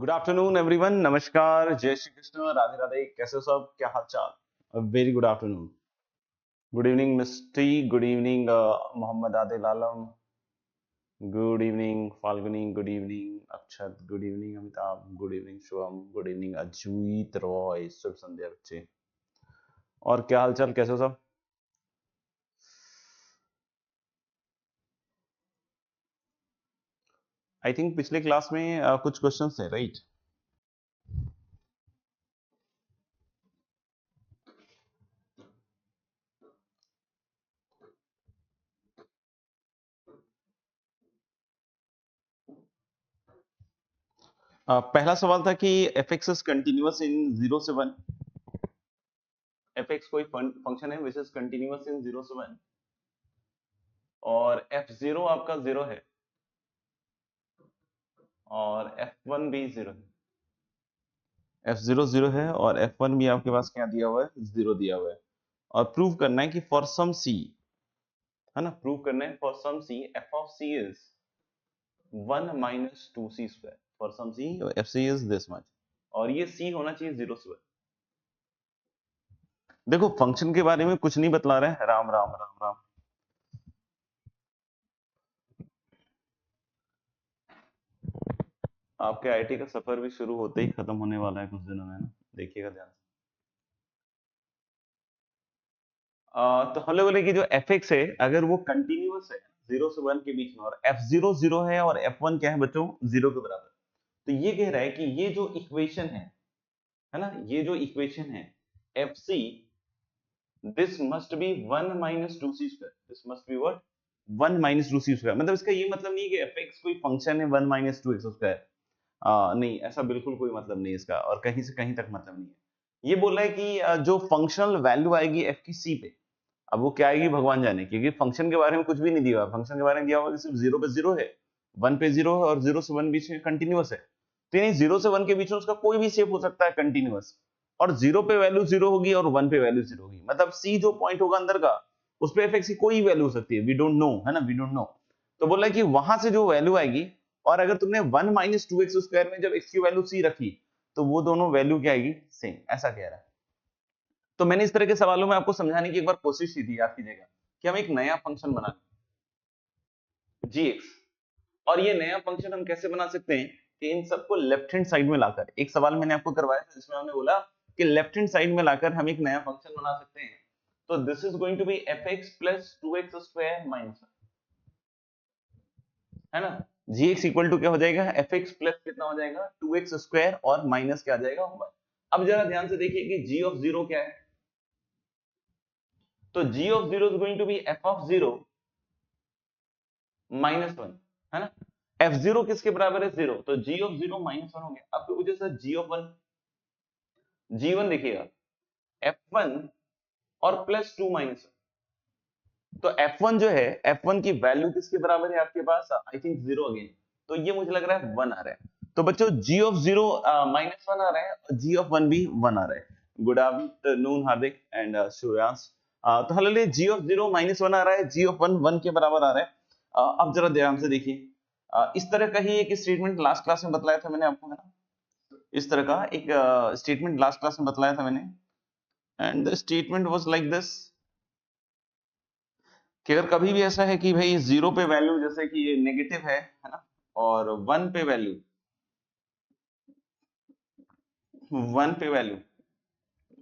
Good afternoon everyone. नमस्कार, जय श्री कृष्ण, राधे राधे। कैसे हो सब? क्या हाल चाल? Very good afternoon. Good evening Misty, good evening Mohammad Adil Alam, good evening Falguni, good evening Akshat, good evening Amitabh, good evening Shubham, good evening अजूत रॉय। शुभ संध्या बच्चे। और क्या हाल चाल, कैसे हो सब? आई थिंक पिछले क्लास में कुछ क्वेश्चंस थे, राइट? पहला सवाल था कि एफ एक्स इज कंटिन्यूअस इन 0 से 1। एफ एक्स कोई फंक्शन है विच इज कंटिन्यूअस इन 0 से 1 और एफ जीरो आपका 0 है और एफ वन भी 0 है। एफ जीरो 0 है और एफ वन भी आपके पास क्या दिया हुआ है? 0 दिया हुआ है। और प्रूव करना है कि फॉर सम सी, है ना, प्रूव करना है for some C F of C is 1 - 2c²। For some C F C is this much और ये सी होना चाहिए 0 से 1। देखो फंक्शन के बारे में कुछ नहीं बतला रहे हैं। राम राम राम राम। आपके आईटी का सफर भी शुरू होते ही खत्म होने वाला है कुछ दिनों में, ना? देखिएगा ध्यान से। तो हम लोग बोले कि जो एफ एक्स है अगर वो कंटिन्यूअस है 0 से 1 के बीच में और एफ जीरो 0 है और एफ वन क्या है बच्चों? 0 के बराबर। तो ये कह रहा है कि ये जो इक्वेशन है ना, ये जो इक्वेशन है F C, this must be 1 - 2c²। This must be what? 1 - 2c²। मतलब इसका ये मतलब नहीं है कि एफ एक्स कोई फंक्शन है 1 - 2x²। नहीं, ऐसा बिल्कुल कोई मतलब नहीं है इसका और कहीं से कहीं तक मतलब नहीं है। ये बोल रहा है कि जो फंक्शनल वैल्यू आएगी एफ की सी पे, अब वो क्या आएगी भगवान जाने, क्योंकि फंक्शन के बारे में कुछ भी नहीं दिया हुआ। फंक्शन के बारे में दिया हुआ कि सिर्फ 0 पे 0 है, 1 पे 0 है और 0 से 1 बीच में कंटिन्यूअस है। तो यानी 0 से 1 के बीच में उसका कोई भी शेप हो सकता है कंटिन्यूअस। और 0 पे वैल्यू 0 होगी और 1 पे वैल्यू 0 होगी। मतलब सी जो पॉइंट होगा अंदर का, उस पे एफ एक्स की कोई वैल्यू हो सकती है। वी डोंट नो, है ना, वी डोंट नो। तो बोल रहा है कि वहां से जो वैल्यू आएगी, और अगर तुमने 1 - 2x² में जब x की वैल्यू c रखी, तो वो दोनों वैल्यू क्या आएगी? सेम। ऐसा कह रहा है। तो मैंने इस तरह के सवालों में आपको समझाने की एक बार कोशिश की थी, याद कीजिएगा, कि हम एक नया फंक्शन बना gx। और ये नया फंक्शन हम कैसे बना सकते हैं कि इन सबको लेफ्ट हैंड साइड में लाकर, एक सवाल मैंने आपको करवाया था जिसमें हमने बोला कि लेफ्ट हैंड साइड में लाकर हम एक नया फंक्शन बना सकते हैं। तो this is going to be F X plus 2x² minus, है ना। gx इक्वल टू क्या हो जाएगा? एफ एक्स प्लस कितना हो जाएगा? 2x² और माइनस क्या आ जाएगा? 1। अब जरा ध्यान से देखिए कि g ऑफ 0 क्या है। तो g of 0 is going to be F of 0 -1, है ना। f0 किसके बराबर है? 0। तो g ऑफ 0 -1 हो गया। अब पूछे सर g ऑफ 1, g1 देखिएगा f1 और प्लस 2 -1। तो f1 जो है, f1 की वैल्यू किसके बराबर है आपके पास? I think 0 again. तो ये मुझे लग रहा है 1 आ रहा है। तो बच्चों g ऑफ 0 -1 आ रहा है और g ऑफ 1 भी 1 आ रहा है। Good afternoon Hardik and Suryansh. तो हल्ले g ऑफ 0 -1 आ रहा है, g ऑफ 1 1 के बराबर आ रहा है। अब जरा ध्यान से देखिए, इस तरह का ही एक स्टेटमेंट लास्ट क्लास में बतलाया था मैंने आपको, है ना। इस तरह का एक स्टेटमेंट लास्ट क्लास में बतलाया था मैंने, and the statement was like this, कि अगर कभी भी ऐसा है कि भाई 0 पे वैल्यू जैसे कि ये नेगेटिव है ना, और 1 पे वैल्यू, 1 पे वैल्यू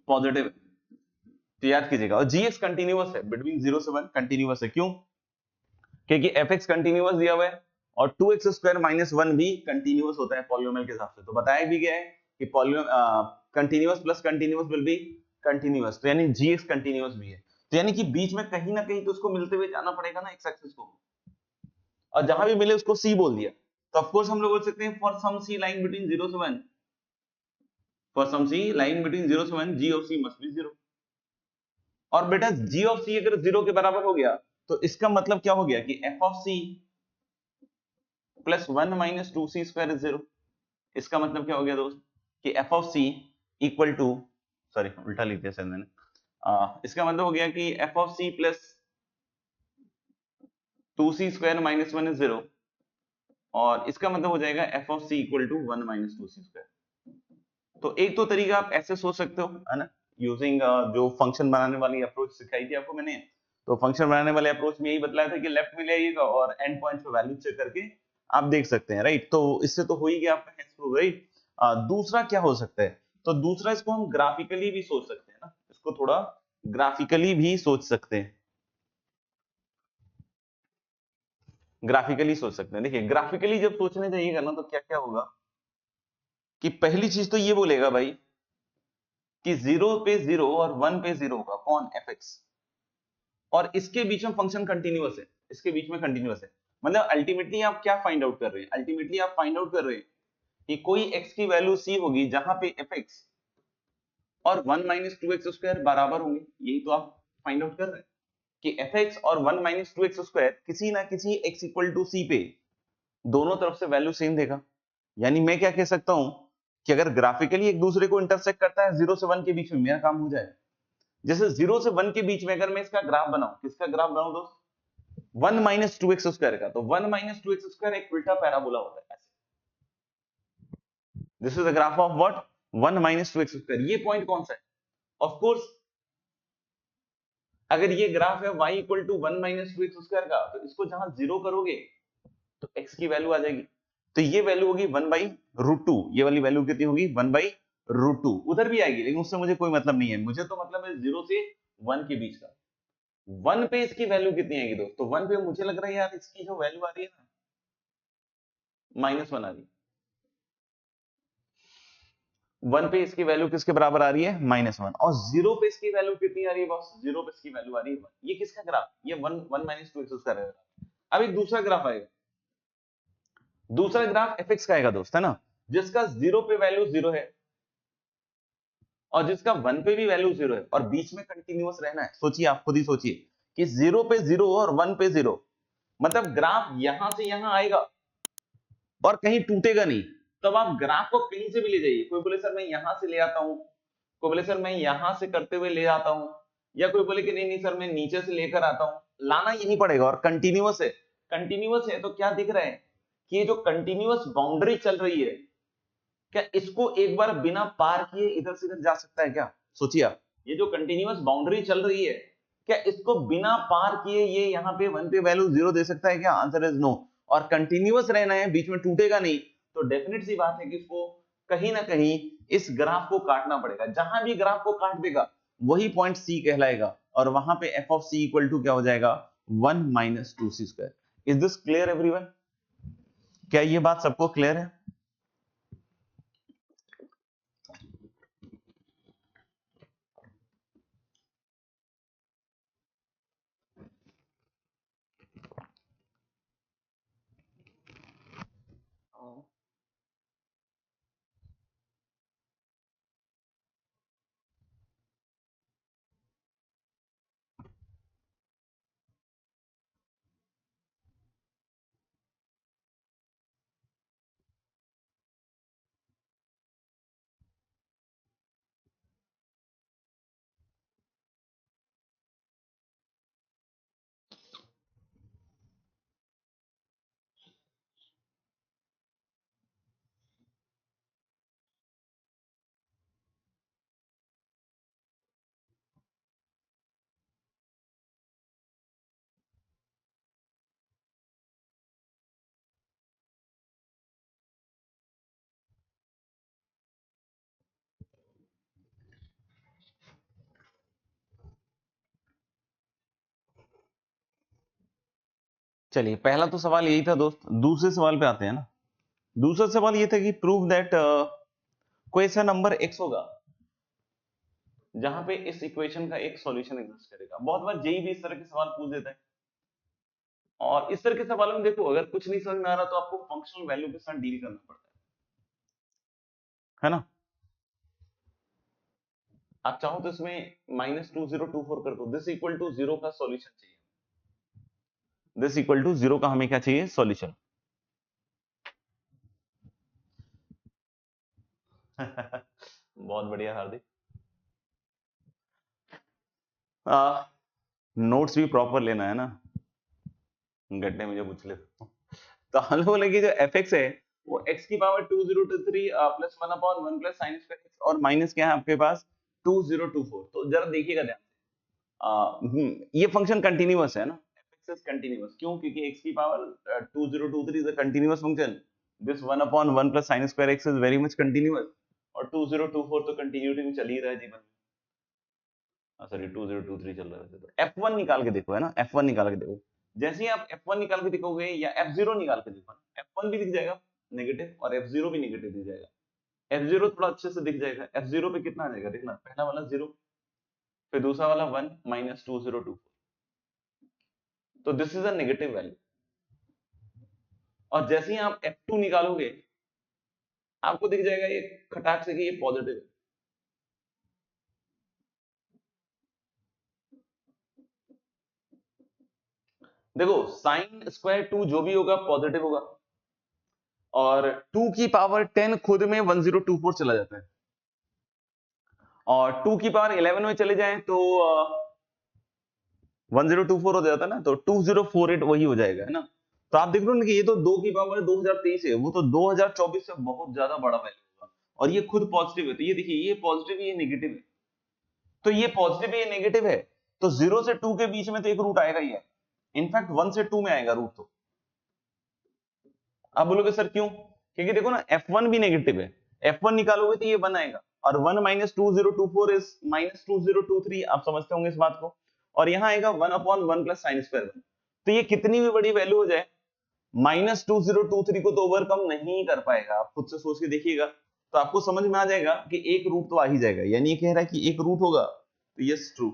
पॉजिटिव है, तो याद कीजिएगा। और जीएक्स कंटिन्यूअस है, बिटवीन 0 से 1 कंटिन्यूअस है। क्यों? क्योंकि एफ एक्स कंटिन्यूअस दिया हुआ है और 2x² - 1 भी कंटिन्यूअस होता है पॉलिनोमियल के हिसाब से। तो बताया भी गया है कि continuous plus continuous will be continuous. तो यानी जीएक्स कंटिन्यूअस भी है। तो यानी कि बीच में कहीं ना कहीं तो उसको मिलते हुए जाना पड़ेगा ना एक्स एक्सिस को, और जहां भी मिले उसको सी बोल दिया। तो ऑफ कोर्स हम लोग बोल सकते हैं for some C lying between 0 से 1, for some C lying between 0 से 1 G of C must be 0। और बेटा जी ऑफ सी अगर 0 के बराबर हो गया तो इसका मतलब क्या हो गया कि F of C plus 1 - 2c² is 0। इसका मतलब क्या हो गया दोस्त कि F of C equal to, sorry उल्टा लिख दिया सर मैंने, इसका मतलब हो गया कि F of C plus 2c² - 1 is 0 और इसका मतलब हो जाएगा F of C equal to 1 minus 2c²। तो एक तो तरीका आप ऐसे सोच सकते हो, है ना, यूजिंग जो फंक्शन बनाने वाली अप्रोच सिखाई थी आपको मैंने। तो फंक्शन बनाने वाले अप्रोच में यही बतलाया था कि लेफ्ट में ले आइएगा और एंड पॉइंट पे वैल्यू चेक करके आप देख सकते हैं, राइट। तो इससे तो हो ही गया आपका हेंस प्रूव, राइट। दूसरा क्या हो सकता है, तो दूसरा इसको हम ग्राफिकली भी सोच सकते हैं ना, इसको थोड़ा ग्राफिकली भी सोच सकते हैं, ग्राफिकली सोच सकते हैं। देखिए ग्राफिकली जब सोचने जाइएगा ना तो क्या क्या होगा कि पहली चीज तो ये बोलेगा भाई कि 0 पे 0 और 1 पे 0 होगा, कौन, एफ एक्स। और इसके बीच में फंक्शन कंटिन्यूअस है, इसके बीच में कंटिन्यूअस है। मतलब अल्टीमेटली आप क्या फाइंड आउट कर रहे हैं, अल्टीमेटली आप फाइंड आउट कर रहे हैं कि कोई x की वैल्यू c होगी जहां पे एफ एक्स और 1 माइनस टू एक्स स्क्वायर बराबर होंगे। यही तो आप फाइंड आउट कर रहे हैं कि एफ एक्स और 1 माइनस टू एक्स स्क्वायर किसी ना किसी x इक्वल टू c पे दोनों तरफ से वैल्यू सेम देगा। यानी मैं क्या कह सकता हूं कि अगर ग्राफिकली एक दूसरे को इंटरसेक्ट करता है 0 से 1 के बीच में, मेरा काम हो जाए। जैसे 0 से 1 के बीच में अगर मैं इसका ग्राफ बनाऊं, किसका ग्राफ बनाऊं दोस्त, 1 माइनस टू एक्स स्क्वायर का। तो 1 माइनस टू एक्स स्क्वायर एक उल्टा पैराबोला होता है। This is the graph of what, 1 minus two X square. ये पॉइंट कौन सा है, ऑफ कोर्स अगर ये ग्राफ है y equal to 1 minus two X square का, तो इसको जहां जीरो करोगे तो x की वैल्यू आ जाएगी। तो ये वैल्यू होगी 1 बाई रूट टू, ये वाली वैल्यू कितनी होगी, 1 बाई रूट टू। उधर भी आएगी लेकिन उससे मुझे कोई मतलब नहीं है, मुझे तो मतलब है 0 से 1 के बीच का। 1 पे इसकी वैल्यू कितनी आएगी दोस्त, तो 1 पे मुझे लग रहा है यार इसकी जो वैल्यू आ रही है ना, -1 आ रही है। 1 पे इसकी वैल्यू किसके बराबर आ रही है, -1। और 0 पे इसकी वैल्यू कितनी आ रही है बॉस, 0 पे इसकी वैल्यू आ रही है 1। ये किसका ग्राफ, ये 1 माइनस टू एक्स स्क्वायर है। अब एक दूसरा ग्राफ आएगा, दूसरा ग्राफ एफ एक्स का आएगा दोस्त, है ना, जिसका 0 पे वैल्यू 0 है और जिसका 1 पे भी वैल्यू 0 है और बीच में कंटिन्यूअस रहना है। सोचिए, आप खुद ही सोचिए कि 0 पे 0 और 1 पे 0, मतलब ग्राफ यहां से यहां आएगा और कहीं टूटेगा नहीं। तब आप ग्राफ को कहीं से भी ले जाइए, कोई बोले सर मैं यहां से ले आता हूं, कोई बोले सर मैं यहां से करते हुए ले आता हूं, या कोई बोले कि नहीं नहीं सर मैं नीचे से लेकर आता हूं, लाना यही पड़ेगा। और कंटिन्यूअस है, कंटिन्यूअस है तो क्या दिख रहा है कि ये जो कंटिन्यूअस बाउंड्री चल रही है, क्या इसको एक बार बिना पार किए इधर से इधर जा सकता है क्या, सोचिए आप। ये जो कंटिन्यूअस बाउंड्री चल रही है, क्या इसको बिना पार किए ये यहाँ पे 1 पे वैल्यू 0 दे सकता है क्या, आंसर इज नो। और कंटिन्यूअस रहना है, बीच में टूटेगा नहीं, तो डेफिनेट सी बात है कि इसको कहीं ना कहीं इस ग्राफ को काटना पड़ेगा। जहां भी ग्राफ को काट देगा वही पॉइंट सी कहलाएगा और वहां पे F of C equal to क्या हो जाएगा, 1 minus two C square. Is this clear everyone, क्या ये बात सबको क्लियर है। चलिए पहला तो सवाल यही था दोस्त, दूसरे सवाल पे आते हैं ना। दूसरा सवाल ये था कि प्रूव दैट कोई ऐसा नंबर x होगा जहां पे इस इक्वेशन का एक सॉल्यूशन एग्जिस्ट करेगा। बहुत बार जेई भी इस तरह के सवाल पूछ देता है, और इस तरह के सवालों में देखो अगर कुछ नहीं समझ में आ रहा तो आपको फंक्शनल वैल्यू के साथ डील करना पड़ता है ना। आप चाहो तो इसमें -2024 कर दो, दिस इक्वल टू 0 का सॉल्यूशन चाहिए, दिस इक्वल टू 0 का हमें क्या चाहिए, सॉल्यूशन। बहुत बढ़िया हार्दिक, नोट्स भी प्रॉपर लेना है ना, गड्ढे में जो पूछ ले। तो हम लोग बोलेंगे जो एफ एक्स है वो x की power 2023 plus 1/1 plus sine square x और माइनस क्या है आपके पास 2024। तो जरा देखिएगा ध्यान से ये फंक्शन कंटिन्यूअस है ना, f(x) इज कंटिन्यूअस। क्यों? क्योंकि x की power 2023 is a continuous function, this 1/1 plus sine square x is very much continuous, और 2024 तो कंटिन्यूटी में चल ही रहा है जीवन में। सॉरी 2023 चल रहा है, तो f1 निकाल के देखो, है ना, f1 निकाल के देखो। जैसे ही आप f1 निकाल के देखोगे या f0 निकाल के देखो, f1 भी दिख जाएगा नेगेटिव और f0 भी नेगेटिव दिख जाएगा। f0 थोड़ा अच्छे से दिख जाएगा, f0 पे कितना आ जाएगा देखना, पहला वाला 0, फिर दूसरा वाला 1 माइनस 2024, तो this is a negative value. और जैसे ही आप f2 निकालोगे आपको दिख जाएगा ये खटाक से कि ये पॉजिटिव है। देखो साइन स्क्वायर 2 जो भी होगा पॉजिटिव होगा, और 2 की पावर 10 खुद में 1024 चला जाता है, और 2 की पावर 11 में चले जाए तो 1024 हो जाता है ना, तो 2048 वही हो जाएगा, है ना। तो आप देख रहे हो ना कि ये तो 2 की पावर 2023 है, वो तो 2024 से बहुत ज्यादा बड़ा वैल्यू होगा, और ये खुद पॉजिटिव है। तो ये देखिए ये पॉजिटिव ये नेगेटिव है, तो ये पॉजिटिव है ये नेगेटिव है, तो 0 से 2 के बीच में तो एक रूट आएगा ही है, इनफैक्ट 1 से 2 में आएगा रूट। तो आप बोलोगे सर क्यों? क्योंकि देखो ना f1 भी नेगेटिव है, f1 निकालोगे तो ये 1 आएगा, और 1 माइनस 2024 इज माइनस 2023, आप समझते होंगे इस बात को। और यहाँ आएगा 1/1 प्लस साइन स्क्वायर 1, तो ये कितनी भी बड़ी वैल्यू हो जाए माइनस 2023 को तो ओवरकम नहीं कर पाएगा। आप खुद से सोच के देखिएगा तो आपको समझ में आ जाएगा कि एक रूट तो आ ही जाएगा, यानी ये कह रहा है कि एक रूट होगा, तो यस ट्रू।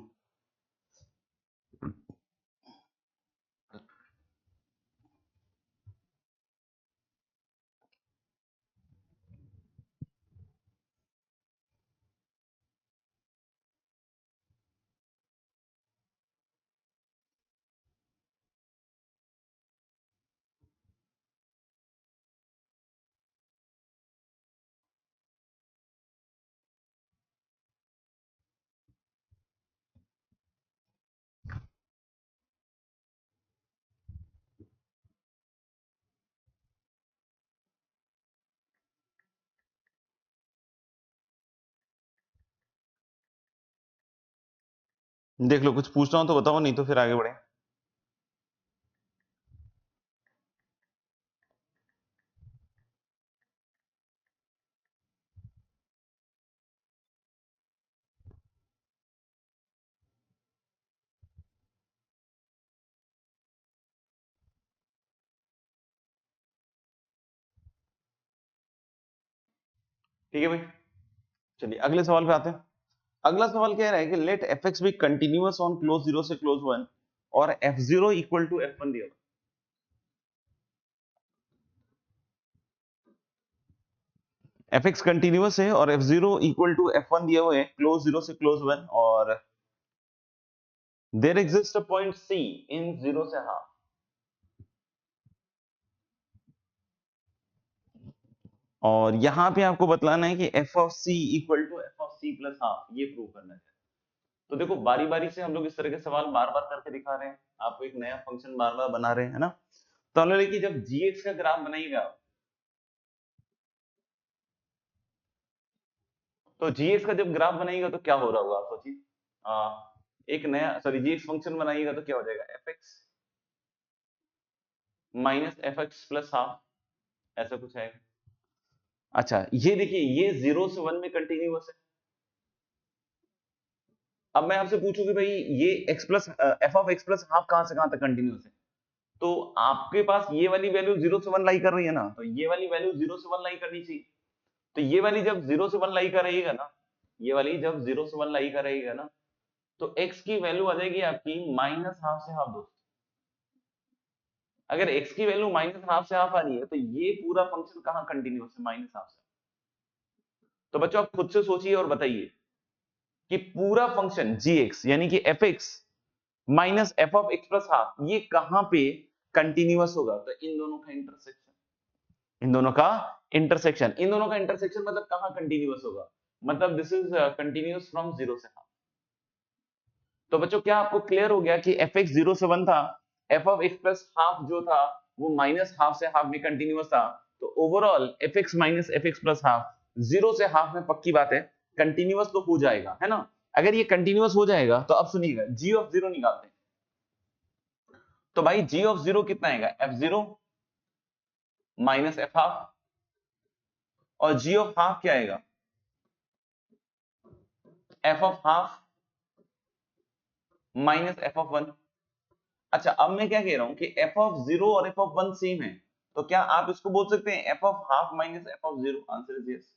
देख लो कुछ पूछना हो तो बताओ, नहीं तो फिर आगे बढ़े। ठीक है भाई, चलिए अगले सवाल पे आते हैं। अगला सवाल क्या है कि let F X be continuous on close 0 से क्लोज 1 और f0 इक्वल टू f1 दिया हुआ। एफ एक्स कंटिन्यूअस है और f0 इक्वल टू f1 दिया हुआ है क्लोज 0 से क्लोज 1, और there exist a point c in 0 से हाफ। और यहां पे आपको बतलाना है कि f of c equal to f of c plus half, ये प्रूव करना है। तो देखो बारी बारी से हम लोग इस तरह के सवाल बार बार करके दिखा रहे हैं, आपको एक नया फंक्शन बार बार बना रहे हैं, है ना। तो हम लोग देखिए जब gx का ग्राफ बनाइएगा तो gx का जब ग्राफ बनाइएगा तो क्या हो रहा होगा आप सोचिए। एक नया सॉरी gx फंक्शन बनाइएगा तो क्या हो जाएगा fx minus fx plus half, ऐसा कुछ है। अच्छा ये देखिए ये 0 से 1 में कंटिन्यूअस है। अब मैं आपसे पूछूं कि भाई ये x plus F of x plus half कहां से कहां तक कंटिन्यूअस है, तो आपके पास ये वाली वैल्यू 0 से 1 लाई कर रही है ना, तो ये वाली वैल्यू 0 से 1 लाई करनी चाहिए। तो ये वाली जब 0 से 1 लाई कर रहेगा ना, ये वाली जब 0 से 1 लाई कर रहेगा ना, तो x की वैल्यू आ जाएगी आपकी माइनस हाफ से हाफ। दोस्तों अगर x की वैल्यू माइनस हाफ से हाफ आ रही है तो ये पूरा फंक्शन कहां कंटिन्यूअस है, माइनस हाफ से। तो बच्चों आप खुद से सोचिए और बताइए कि पूरा फंक्शन gx यानी कि fx minus F of x plus half ये कहां पे कंटिन्यूअस होगा। तो इन दोनों का इंटरसेक्शन, इन दोनों का इंटरसेक्शन, इन दोनों का इंटरसेक्शन मतलब कहां कंटिन्यूअस होगा, मतलब दिस इज कंटिन्यूअस फ्रॉम 0 से हाफ। तो बच्चों क्या आपको क्लियर हो गया कि एफ एक्स 0 से 1 था, F of x plus half जो था वो माइनस हाफ से हाफ में कंटिन्यूअस था, तो overall F x minus F X plus half 0 से हाफ में पक्की बात है कंटिन्यूअस तो हो जाएगा, है ना। अगर ये कंटिन्यूअस हो जाएगा तो अब सुनिएगा जी ऑफ जीरो निकालते हैं। तो भाई जी ऑफ जीरो कितना आएगा, F zero minus F half, और जी ऑफ हाफ क्या आएगा, F of half minus F of one. अच्छा अब मैं क्या कह रहा हूं कि एफ ऑफ जीरो और एफ ऑफ वन सेम है, तो क्या आप इसको बोल सकते हैं F of half minus F of zero, answer is yes.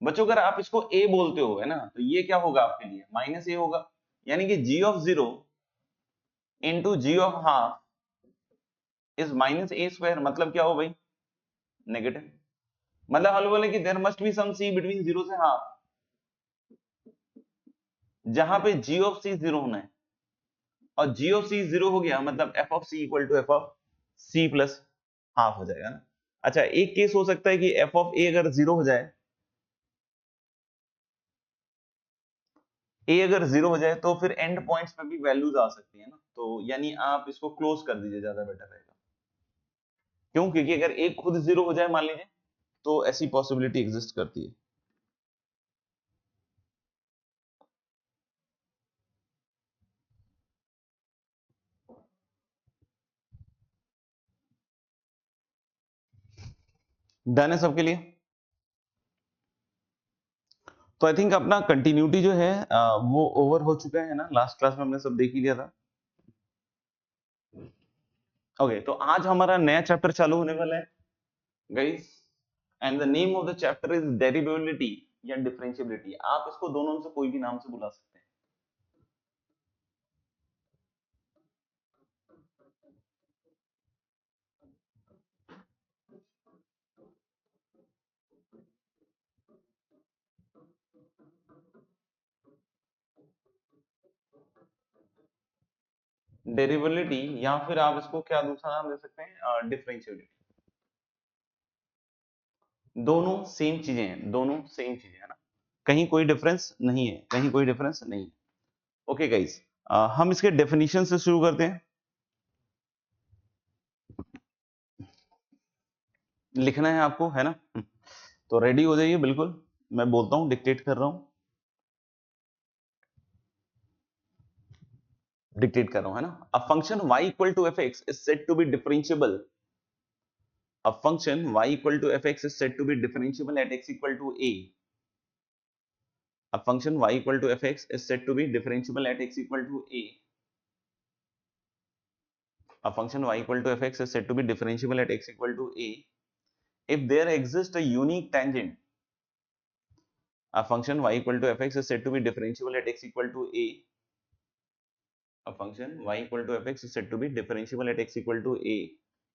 बच्चों अगर आप इसको ए बोलते हो, है ना, तो ये क्या होगा आपके लिए, माइनस ए होगा, यानी कि G of zero into G of half is minus A square, मतलब क्या हो भाई, नेगेटिव। मतलब हम बोले कि there must be some C between zero से हाफ जहां पे जी ऑफ सी जीरो होना है, और जी ऑफ सी जीरो हो गया मतलब F of C equal to F of C plus half हो जाएगा ना। अच्छा एक केस हो सकता है कि एफ ऑफ ए अगर जीरो हो जाए, ए अगर जीरो हो जाए तो फिर एंड पॉइंट्स पे भी वैल्यूज आ सकती है ना, तो यानी आप इसको क्लोज कर दीजिए, ज्यादा बेटर रहेगा। क्यों, क्योंकि अगर ए खुद जीरो हो जाए मान लीजिए तो ऐसी पॉसिबिलिटी एग्जिस्ट करती है। डन है सबके लिए। तो आई थिंक अपना कंटिन्यूटी जो है वो ओवर हो चुका है ना, लास्ट क्लास में हमने सब देख ही लिया था। ओके तो आज हमारा नया चैप्टर चालू होने वाला है guys, and the name of the chapter is derivability या डिफरेंशिएबिलिटी, आप इसको दोनों में से कोई भी नाम से बुला सकते हैं। डेरिवेबिलिटी या फिर आप इसको क्या दूसरा नाम दे सकते हैं, डिफरेंशिएबिलिटी। दोनों सेम चीजें हैं, दोनों सेम चीजें है ना, कहीं कोई डिफरेंस नहीं है, कहीं कोई डिफरेंस नहीं है। ओके गाइस, हम इसके डेफिनेशन से शुरू करते हैं। लिखना है आपको, है ना, तो रेडी हो जाइए बिल्कुल, मैं बोलता हूं, डिक्टेट कर रहा हूं, डिक्टेट कर रहा हूं, है ना। A function y equal to F X is said to be differentiable, a function y equal to fx is said to be differentiable at x equal to a. A function y equal to fx is said to be differentiable at x equal to a. A function y equal to fx is said to be differentiable at x equal to a if there exists a unique tangent. A function y equal to fx is said to be differentiable at x equal to a. A function y equal to fx is said to be differentiable at x equal to a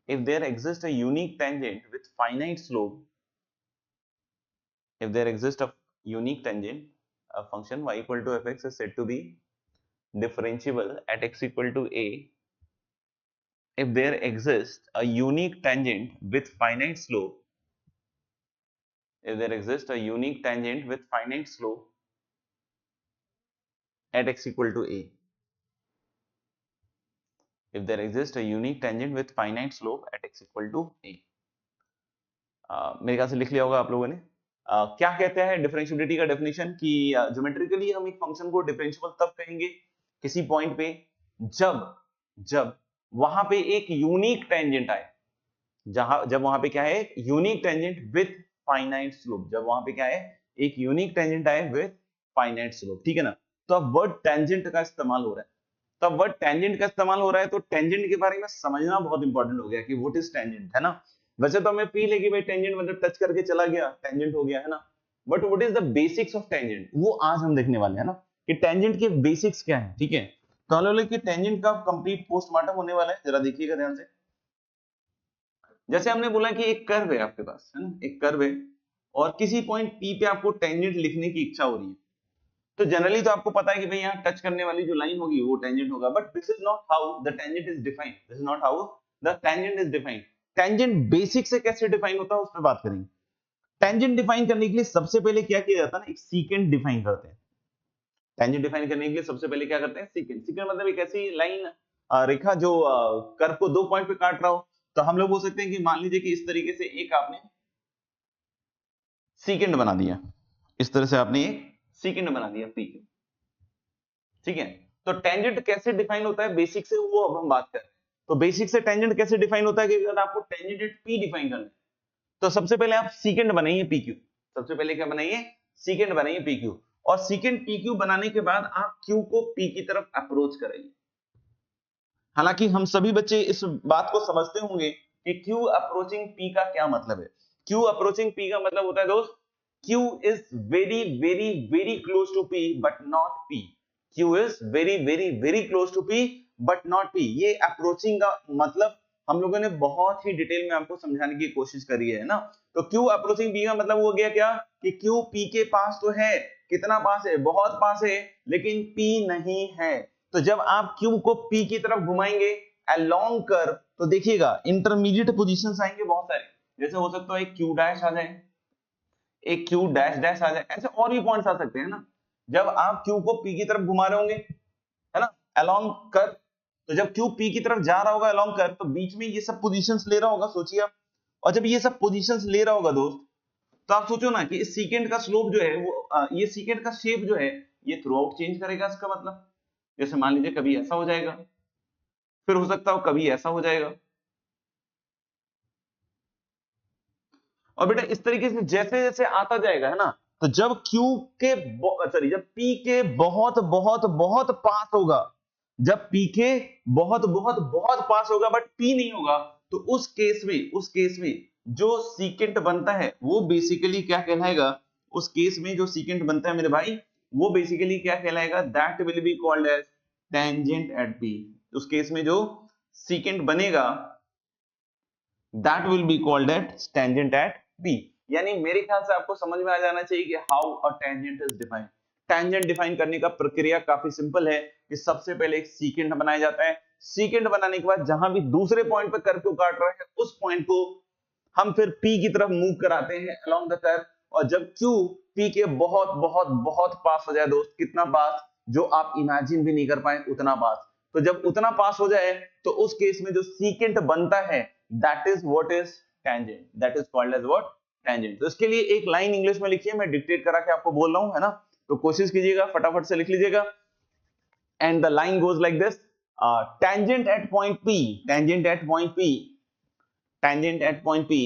if there exists a unique tangent with finite slope. If there exists a unique tangent, a function y equal to fx is said to be differentiable at x equal to a if there exists a unique tangent with finite slope. If there exists a unique tangent with finite slope at x equal to a. If there exists a unique tangent with finite slope at x equal to a. मेरे ख्याल से लिख लिया होगा आप लोगों ने। क्या कहते हैं डिफरेंशिएबिलिटी का डेफिनेशन कि ज्योमेट्रिकली हम एक फंक्शन को डिफरेंशिएबल तब कहेंगे किसी पॉइंट पे जब जब वहां पे एक यूनिक टेंजेंट आए, जब वहां पे क्या है, unique tangent with finite slope, जब वहां पे क्या है, एक यूनिक टेंजेंट आए विथ फाइनाइट स्लोप, ठीक है ना। तो अब वर्ड टेंजेंट का इस्तेमाल हो रहा है, तो अब वर्ड टेंजेंट का इस्तेमाल हो रहा है, तो टेंजेंट के बारे में समझना बहुत इंपॉर्टेंट हो गया कि व्हाट इज टेंजेंट, है ना। वैसे तो हमें फील है कि भाई टेंजेंट मतलब टच करके चला गया टेंजेंट हो गया, है ना, but what is the basics of tangent, वो आज हम देखने वाले हैं ना, कि टेंजेंट के बेसिक्स क्या है, ठीक है। तो हम लोग कि टेंजेंट का कंप्लीट पोस्टमार्टम होने वाला है, जरा देखिएगा ध्यान से। जैसे हमने बोला कि एक कर्व है आपके पास, है ना, एक कर्व है और किसी पॉइंट P पे आपको टेंजेंट लिखने की इच्छा हो रही है, तो जनरली तो आपको पता है कि भाई यहाँ टच करने वाली जो लाइन होगी वो टेंजेंट होगा, but this is not how the tangent is defined, this is not how the tangent is defined. Tangent basic से कैसे डिफाइन होता है उस पर बात करेंगे। टेंजेंट डिफाइन करने के लिए सबसे पहले क्या किया जाता है ना, एक सीकेंट डिफाइन करते हैं। टेंजेंट डिफाइन करने के लिए सबसे पहले क्या करते हैं, सीकेंट। सीकेंट मतलब एक ऐसी लाइन, रेखा जो कर्व को दो पॉइंट पे काट रहा हो, तो हम लोग बोल सकते हैं कि मान लीजिए कि इस तरीके से एक आपने सीकेंड बना दिया, इस तरह से आपने एक सीकेंड बना दिया पी क्यू, ठीक है। तो टेंजेंट कैसे डिफाइन होता है बेसिक से, वो अब हम बात कर रहे हैं। तो बेसिक से टेंजेंट कैसे डिफाइन होता है कि अगर आपको टेंजेंट एट पी डिफाइन करना है, तो सबसे पहले आप सीकेंड बनाइए पी क्यू, सबसे पहले क्या बनाइए, सीकेंड बनाइए पी क्यू, और सीकेंड पी क्यू बनाने के बाद आप क्यू को पी की तरफ अप्रोच कराइए। हालांकि हम सभी बच्चे इस बात को समझते होंगे कि क्यू अप्रोचिंग पी का क्या मतलब है। क्यू अप्रोचिंग पी का मतलब होता है दोस्त, Q is very very very close to P but not P. Q is very very very close to P but not P. ये अप्रोचिंग का मतलब हम लोगों ने बहुत ही डिटेल में आपको समझाने की कोशिश करी है ना। तो क्यू अप्रोचिंग पी का मतलब हो गया क्या, कि क्यू पी के पास तो है, कितना पास है, बहुत पास है, लेकिन पी नहीं है। तो जब आप क्यू को पी की तरफ घुमाएंगे अलोंग कर, तो देखिएगा इंटरमीडिएट पोजीशंस आएंगे बहुत सारे, जैसे हो सकता है एक क्यू डैश आ जाए, एक क्यू डैश डैश आ जाए, ऐसे और भी पॉइंट्स आ सकते हैं ना। जब आप क्यू को पी की तरफ घुमा रहे होंगे, है ना, अलोंग कर, तो जब क्यू पी की तरफ जा रहा होगा अलोंग कर, तो बीच में ये सब पोजीशंस ले रहा होगा, सोचिए आप। और जब ये सब पोजीशंस ले रहा होगा दोस्त, तो आप सोचो ना कि इस सीकेंड का स्लोप जो है वो ये सीकेंड का शेप जो है ये थ्रू आउट चेंज करेगा। इसका मतलब जैसे मान लीजिए कभी ऐसा हो जाएगा, फिर हो सकता हो कभी ऐसा हो जाएगा। और बेटा इस तरीके से जैसे जैसे आता जाएगा, है ना, तो जब Q के सॉरी जब P के बहुत बहुत बहुत पास होगा, जब P के बहुत बहुत बहुत पास होगा बट P नहीं होगा, तो उस केस में जो सीकेंट बनता है वो बेसिकली क्या कहलाएगा, उस केस में जो सीकेंट बनता है मेरे भाई, वो बेसिकली क्या कहलाएगा, that will be called as tangent at P। उस केस में जो सीकेंट बनेगा that will be called as tangent at P। यानी मेरे ख्याल से आपको समझ में आ जाना चाहिए कि how a tangent is defined। tangent define करने का प्रक्रिया काफी सिंपल है कि सबसे पहले एक सीकेंट बनाया जाता है, सीकेंट बनाने के बाद जहां भी दूसरे पॉइंट पे कर्व को काट रहा है उस पॉइंट को हम फिर P की तरफ मूव कराते हैं along the curve। और जब Q P के बहुत बहुत बहुत पास हो जाए दोस्त, कितना पास, जो आप इमेजिन भी नहीं कर पाए उतना पास, तो जब उतना पास हो जाए तो उस केस में जो सीकेंट बनता है that is what is tangent, that is called as what, tangent। तो इसके लिए एक लाइन इंग्लिश में लिखिए, मैं डिक्टेट करा के आपको बोल रहा हूं, है ना, तो कोशिश कीजिएगा फटाफट से लिख लीजिएगा। And the line goes like this, tangent at point P, tangent at point P, tangent at point P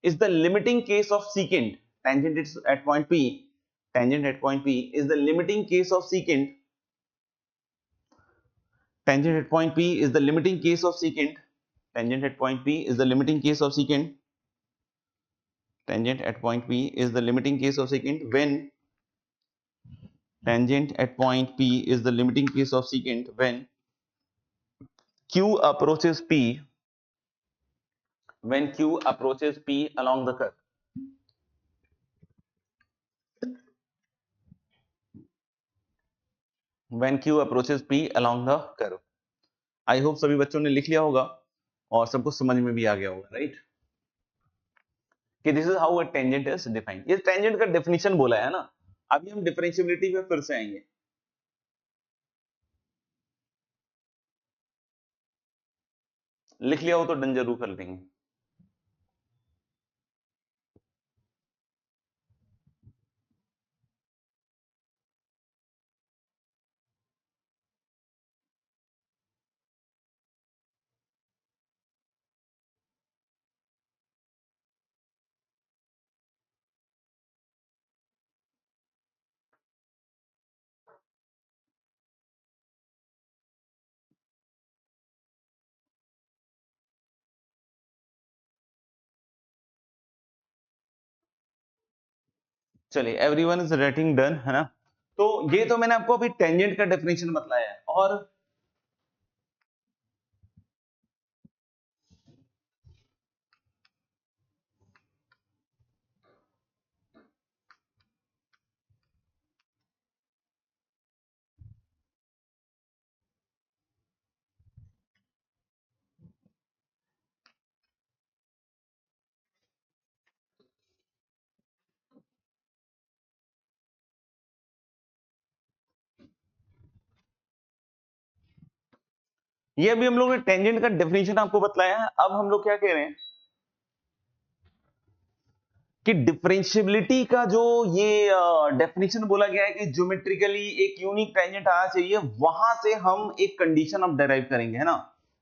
is the limiting case of secant। Tangent is at point P, tangent at point P is the limiting case of secant, tangent at point P is the limiting case of secant, tangent at point P is the limiting case of secant, tangent at point P is the limiting case of secant when, tangent at point P is the limiting case of secant when Q approaches P, when Q approaches P along the curve, when Q approaches P along the curve। I hope सभी बच्चों ने लिख लिया होगा और सबको समझ में भी आ गया होगा, राइट, कि this is how a tangent is defined. ये टेंजेंट का डेफिनेशन बोला है ना। अभी हम डिफरेंशिएबिलिटी पे फिर से आएंगे। लिख लिया हो तो डन जरूर कर देंगे। चलिए एवरीवन इज राइटिंग डन, है ना। तो ये तो मैंने आपको अभी टेंजेंट का डेफिनेशन बतलाया है। और ये अभी हम लोग ने टेंजेंट का डेफिनेशन आपको बतलाया है। अब हम लोग क्या कह रहे हैं कि डिफरेंशियबिलिटी का जो ये डेफिनेशन बोला गया है कि ज्योमेट्रिकली एक यूनिक टेंजेंट आना चाहिए, वहां से हम एक कंडीशन अब डेराइव करेंगे, है ना,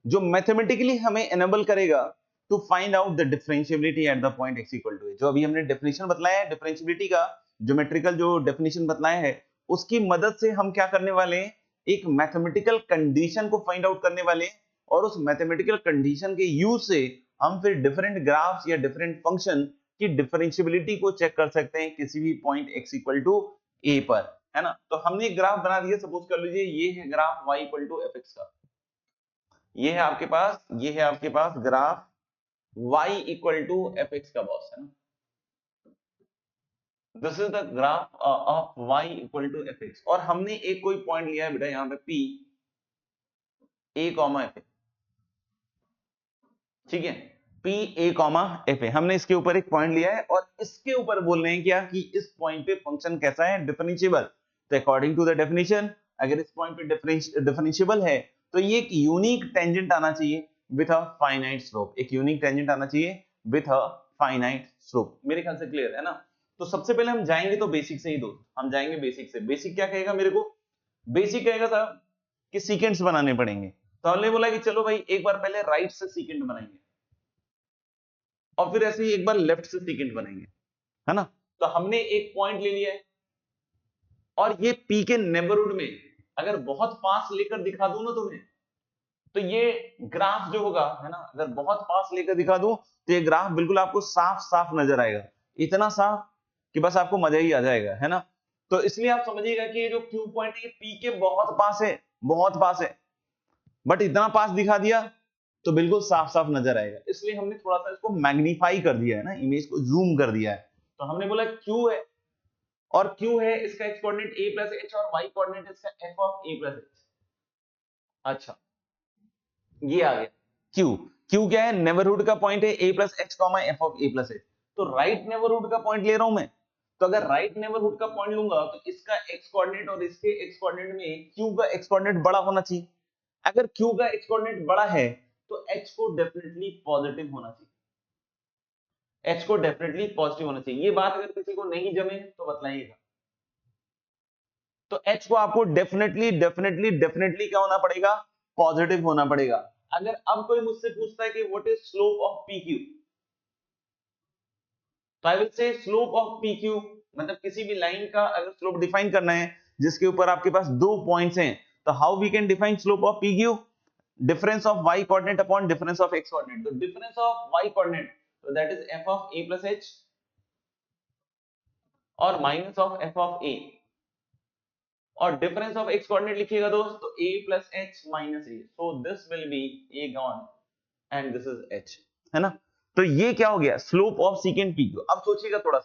जो मैथमेटिकली हमें एनेबल करेगा to find out the differentiability at the point x equal to. जो अभी हमने डेफिनेशन बतलाया है डिफरेंशियबिलिटी का, ज्योमेट्रिकल जो डेफिनेशन बतलाया है, उसकी मदद से हम क्या करने वाले हैं, एक मैथमेटिकल कंडीशन को फाइंड आउट करने वाले हैं, और उस मैथमेटिकल कंडीशन के यूज से हम फिर डिफरेंट ग्राफ्स या डिफरेंट फंक्शन की डिफरेंशियबिलिटी को चेक कर सकते हैं किसी भी point x equal to a पर, है ना। तो हमने एक ग्राफ बना दिया, सपोज कर लीजिए ये है graph y equal to fx का, ये है आपके पास graph y equal to fx का बॉस, है ना। This is the graph of y equal to fx, और हमने एक कोई पॉइंट लिया है बेटा यहाँ पे p a कॉमा f, ठीक है, P A कॉमा F है, हमने इसके ऊपर एक पॉइंट लिया है और इसके ऊपर बोल रहे हैं क्या कि इस पॉइंट पे फंक्शन कैसा है, डिफरेंशिएबल। तो अकॉर्डिंग टू द डेफिनेशन, अगर इस पॉइंट पे डिफरेंशिएबल है तो ये एक यूनिक टेंजेंट आना चाहिए विथ अ फाइनाइट स्लोप, एक यूनिक टेंजेंट आना चाहिए विथ अ फाइनाइट स्लोप। मेरे ख्याल से क्लियर है ना। तो सबसे पहले हम जाएंगे तो बेसिक से ही दोस्त, हम जाएंगे बेसिक से। बेसिक क्या कहेगा मेरे को, बेसिक कहेगा साहब कि सीकेंड्स बनाने पड़ेंगे। तो हमने बोला कि चलो भाई एक बार पहले राइट से सीकेंड बनाएंगे और फिर ऐसे ही एक बार लेफ्ट से सीकेंड बनाएंगे, है ना। तो हमने एक पॉइंट ले लिया है और ये P के नेबरहुड में अगर बहुत पास लेकर दिखा दूं ना तुम्हें, तो ये ग्राफ जो होगा, है ना, अगर बहुत पास लेकर दिखा दूं तो ये ग्राफ बिल्कुल आपको साफ साफ नजर आएगा, इतना साफ कि बस आपको मजा ही आ जाएगा, है ना। तो इसलिए आप समझिएगा कि ये जो Q पॉइंट है P के बहुत पास है, बहुत पास है, बट इतना पास दिखा दिया तो बिल्कुल साफ साफ नजर आएगा। इसलिए हमने थोड़ा सा इसको मैग्नीफाई कर दिया है ना, इमेज को जूम कर दिया है। तो हमने बोला Q है, और Q है इसका x coordinate a plus h और y कोऑर्डिनेट इसका f of a plus h। अच्छा, ये आ गया Q। Q क्या है, नेबरहुड का पॉइंट है a plus h comma f of a plus h। तो राइट नेबरहुड का पॉइंट ले रहा हूं मैं, तो अगर राइट नेबरहुड का पॉइंट लूंगा तो इसका x कोऑर्डिनेट और इसके x कोऑर्डिनेट में Q का x कोऑर्डिनेट बड़ा होना चाहिए। अगर Q का x कोऑर्डिनेट बड़ा है तो H को डेफिनेटली पॉजिटिव होना चाहिए, H को डेफिनेटली पॉजिटिव होना चाहिए। ये बात अगर किसी को नहीं जमे तो बतलाइएगा। तो H को आपको डेफिनेटली डेफिनेटली डेफिनेटली क्या होना पड़ेगा, पॉजिटिव होना पड़ेगा। अगर अब कोई मुझसे पूछता है कि what is slope of PQ, तो I will say slope of PQ मतलब किसी भी लाइन का अगर स्लोप डिफाइन करना है जिसके ऊपर आपके पास दो पॉइंट्स हैं, तो how we can define slope of PQ, difference of y coordinate upon difference of x coordinate। तो difference of y coordinate, so that is f of a plus h और minus of f of a, और difference of x coordinate लिखिएगा दोस्त तो a plus h minus a, so this will be a gone and this is h, है ना। तो ये क्या हो गया, स्लोप ऑफ secant PQ। अब सोचिएगा थोड़ा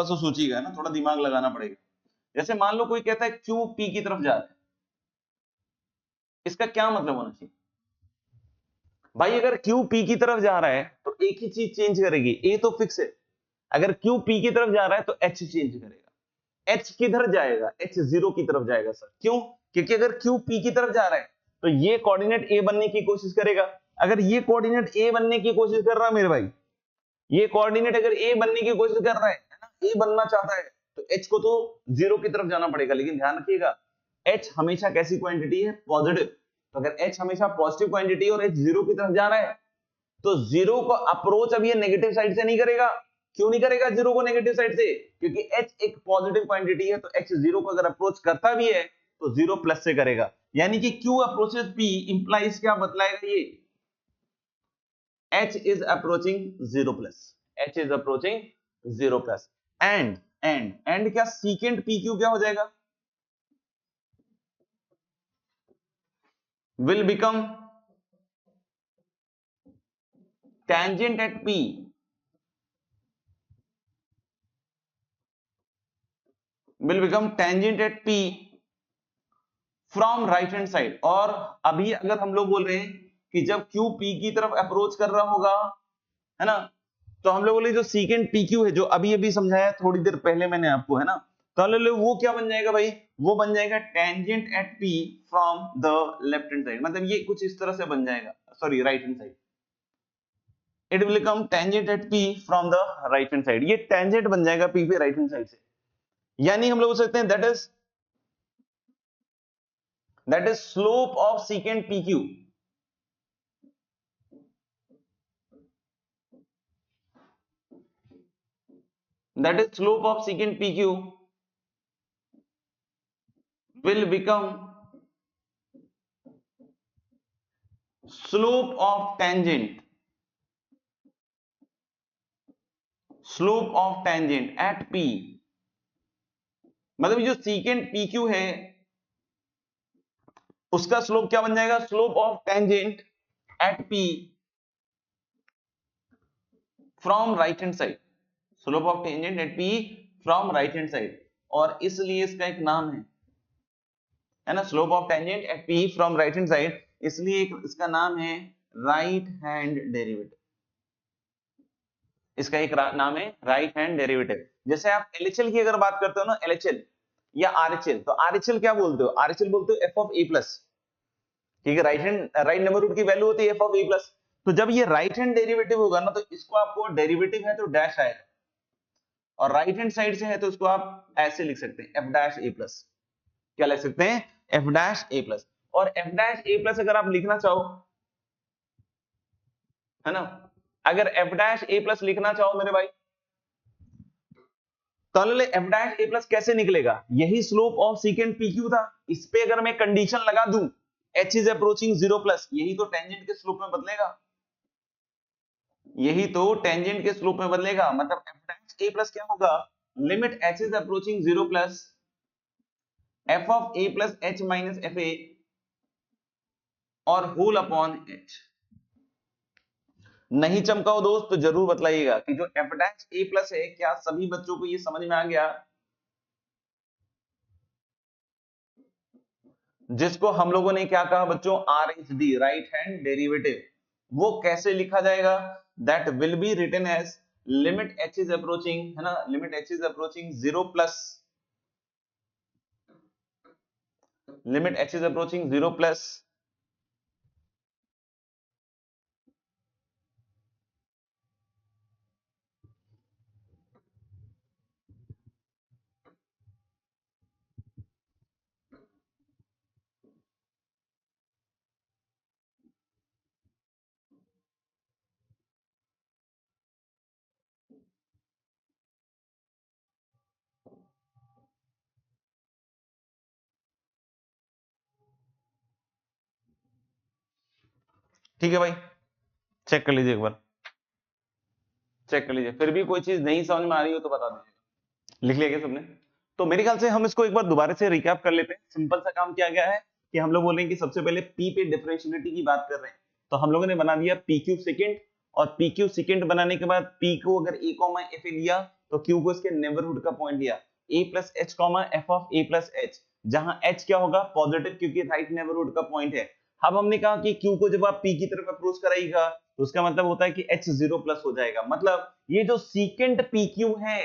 सा सोचिएगा, है ना, थोड़ा दिमाग लगाना पड़ेगा। जैसे मान लो कोई कहता है Q P की तरफ जा रहा है, इसका क्या मतलब होना चाहिए भाई, अगर Q P की तरफ जा रहा है तो एक ही चीज चेंज करेगी, A तो फिक्स है। अगर Q P की तरफ जा रहा है तो H चेंज करेगा। H किधर जाएगा, H 0 की तरफ जाएगा सर। क्यों, क्योंकि अगर Q P की तरफ जा रहा है तो ये कोऑर्डिनेट A बनने की कोशिश करेगा। अगर ये कोऑर्डिनेट A बनने की कोशिश कर रहा है मेरे भाई, ये कोऑर्डिनेट अगर A बनने की कोशिश कर रहा है ना, A बनना चाहता है, तो H को तो 0 की तरफ जाना पड़ेगा। लेकिन ध्यान रखिएगा H हमेशा कैसी क्वांटिटी है, पॉजिटिव। तो अगर H हमेशा पॉजिटिव क्वांटिटी और H 0 की तरफ जा रहा है तो 0 को अप्रोच अब ये नेगेटिव साइड से नहीं करेगा। क्यों नहीं करेगा 0 को नेगेटिव साइड से, क्योंकि H एक पॉजिटिव क्वांटिटी है। तो H 0 को अगर अप्रोच करता भी है तो 0 प्लस से करेगा, यानी कि Q अप्रोचेस P इंप्लाइज क्या बतलाएगा ये, H is approaching 0 plus, H is approaching 0 plus, and क्या secant PQ क्या हो जाएगा, will become tangent at P will become tangent at P from right hand side। और अभी अगर हम लोग बोल रहे हैं कि जब Q P की तरफ अप्रोच कर रहा होगा, है ना, तो हम लोग बोले जो secant PQ है, जो अभी अभी समझाया थोड़ी देर पहले मैंने आपको, है ना, तो ले लो वो क्या बन जाएगा भाई, वो बन जाएगा tangent at P from the left hand side, मतलब ये कुछ इस तरह से बन जाएगा, sorry right hand side, it will become tangent at P from the right hand side, ये टेंजेंट बन जाएगा पी पे राइट हैंड साइड से, यानी हम लोग बोल सकते हैं that is slope of secant P Q, that is slope of secant PQ will become slope of tangent at P, मतलब जो secant PQ है उसका स्लोप क्या बन जाएगा, slope of tangent at P from right hand side, slope of tangent at P from right hand side, और इसलिए इसका एक नाम है ना, slope of tangent at P from right hand side, इसलिए इसका नाम है राइट हैंड डेरिवेटिव, इसका एक नाम है राइट हैंड डेरिवेटिव। जैसे आप LHL की अगर बात करते हो ना, LHL या RHL, तो RHL क्या बोलते हो, RHL बोलते हो एफ ऑफ ए प्लस, ठीक है, राइट नंबर रूट की वैल्यू होती है एफ ऑफ ए प्लस, तो जब ये राइट हैंड डेरिवेटिव होगा ना, तो इसको आपको डेरिवेटिव है तो डैश आएगा, और राइट हैंड साइड से है तो इसको आप ऐसे लिख सकते हैं एफ डैश ए प्लस, क्या लिख सकते हैं, एफ डैश ए प्लस, और एफ डैश ए प्लस अगर आप लिखना चाहो, है ना, अगर एफ डैश ए प्लस लिखना चाहो मेरे भाई, तो एफ डैश ए प्लस कैसे निकलेगा, यही slope of secant P Q था, इस पे अगर मैं कंडीशन लगा दूं h इज अप्रोचिंग 0 प्लस, यही तो टेंजेंट के स्लोप में बदलेगा, यही तो टेंजेंट के स्लोप में बदलेगा, मतलब एफ डैश ए प्लस क्या होगा, limit h is approaching 0 plus F of a plus H minus F A और होल अपॉन h। नहीं चमका हो दोस्त तो जरूर बतलाइएगा कि जो एफ डैश ए प्लस है, क्या सभी बच्चों को ये समझ में आ गया, जिसको हम लोगों ने क्या कहा बच्चों, RHD राइट हैंड डेरिवेटिव, वो कैसे लिखा जाएगा, that will be written as limit h is approaching, है ना, limit h is approaching 0 plus, limit h is approaching 0 plus ठीक है भाई, चेक कर लीजिए एक बार, चेक कर लीजिए, फिर भी कोई चीज नहीं समझ में आ रही हो तो बता दीजिए। लिख लिया क्या सबने, तो मेरे ख्याल से हम इसको एक बार दोबारा से रिकैप कर लेते हैं। सिंपल सा काम किया गया है कि हम लोग बोलेंगे कि सबसे पहले p पे डिफरेंशियलिटी की बात कर रहे हैं, तो हम लोगों ने बना दिया p क्यूब सेकंड, और p क्यूब सेकंड बनाने के बाद p को अगर a कॉमा f लिया तो q को इसके नेबरहुड का पॉइंट लिया, a plus h comma f of a plus h, जहां h क्या होगा पॉजिटिव क्योंकि राइट नेबरहुड का पॉइंट है। अब हमने कहा कि q को जब आप p की तरफ अप्रोच कराइएगा तो उसका मतलब होता है कि h 0 प्लस हो जाएगा, मतलब ये जो सीकेंट pq है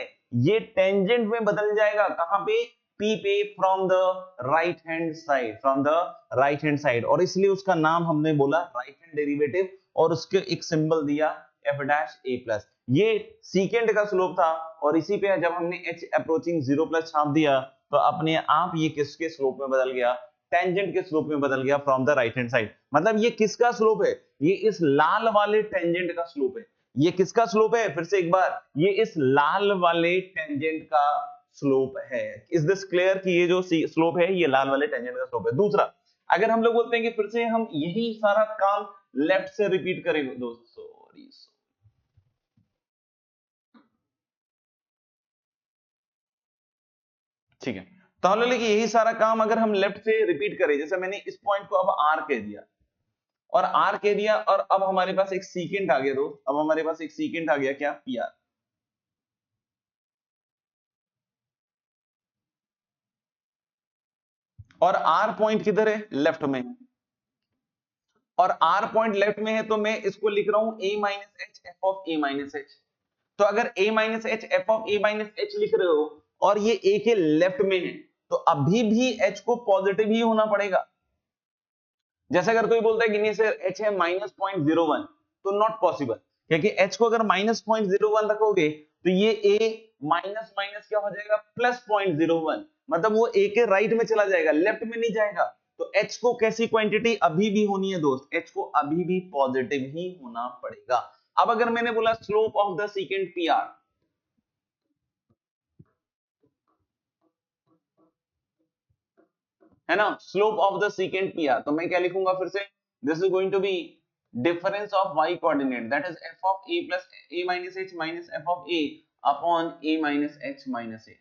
ये टेंजेंट में बदल जाएगा, कहां पे, p पे, from the right hand side, from the right hand side, और इसलिए उसका नाम हमने बोला राइट हैंड डेरिवेटिव, और उसके एक सिंबल दिया f डैश a प्लस, ये सीकेंट का स्लोप था, और इसी पे जब हमने h अप्रोचिंग 0 प्लस छाप दिया तो अपने आप ये किसके स्लोप में बदल गया, टेंजेंट के स्लोप में बदल गया from the right hand side, मतलब ये किसका स्लोप है, ये इस लाल वाले टेंजेंट का स्लोप है, ये किसका स्लोप है, फिर से एक बार, ये इस लाल वाले टेंजेंट का स्लोप है। इज दिस क्लियर कि ये जो स्लोप है ये लाल वाले टेंजेंट का स्लोप है। दूसरा, अगर हम लोग बोलते हैं कि फिर से हम यही सारा काम लेफ्ट से रिपीट करेंगे दोस्तों, ठीक है, तो हम लोग यही सारा काम अगर हम लेफ्ट से रिपीट करें, जैसे मैंने इस पॉइंट को अब R कह दिया, और R कह दिया, और अब हमारे पास एक सीकेंट आ गया दोस्त, अब हमारे पास एक सीकेंट आ गया, क्या, PR, और R पॉइंट किधर है, लेफ्ट में, और R पॉइंट लेफ्ट में है, तो मैं इसको लिख रहा हूं a minus H F of a minus H, तो अगर a minus H F of a minus H लिख रहे हो और ये a के लेफ्ट में है, तो अभी भी h को पॉजिटिव ही होना पड़ेगा। जैसे अगर कोई बोलता है कि नहीं सर h है -0.01, तो नॉट पॉसिबल, क्योंकि h को अगर -0.01 रखोगे तो ये a माइनस माइनस क्या हो जाएगा, +0.01, मतलब वो a के राइट में चला जाएगा, लेफ्ट में नहीं जाएगा। तो h को कैसी क्वांटिटी अभी भी होनी है दोस्त, h को अभी भी पॉजिटिव ही होना पड़ेगा। अब अगर मैंने बोला slope of the secant PR, है ना, slope of the secant PR, तो मैं क्या लिखूंगा फिर से, this is going to be difference of y coordinate, that is f of a plus a minus h minus f of a upon a minus h minus a।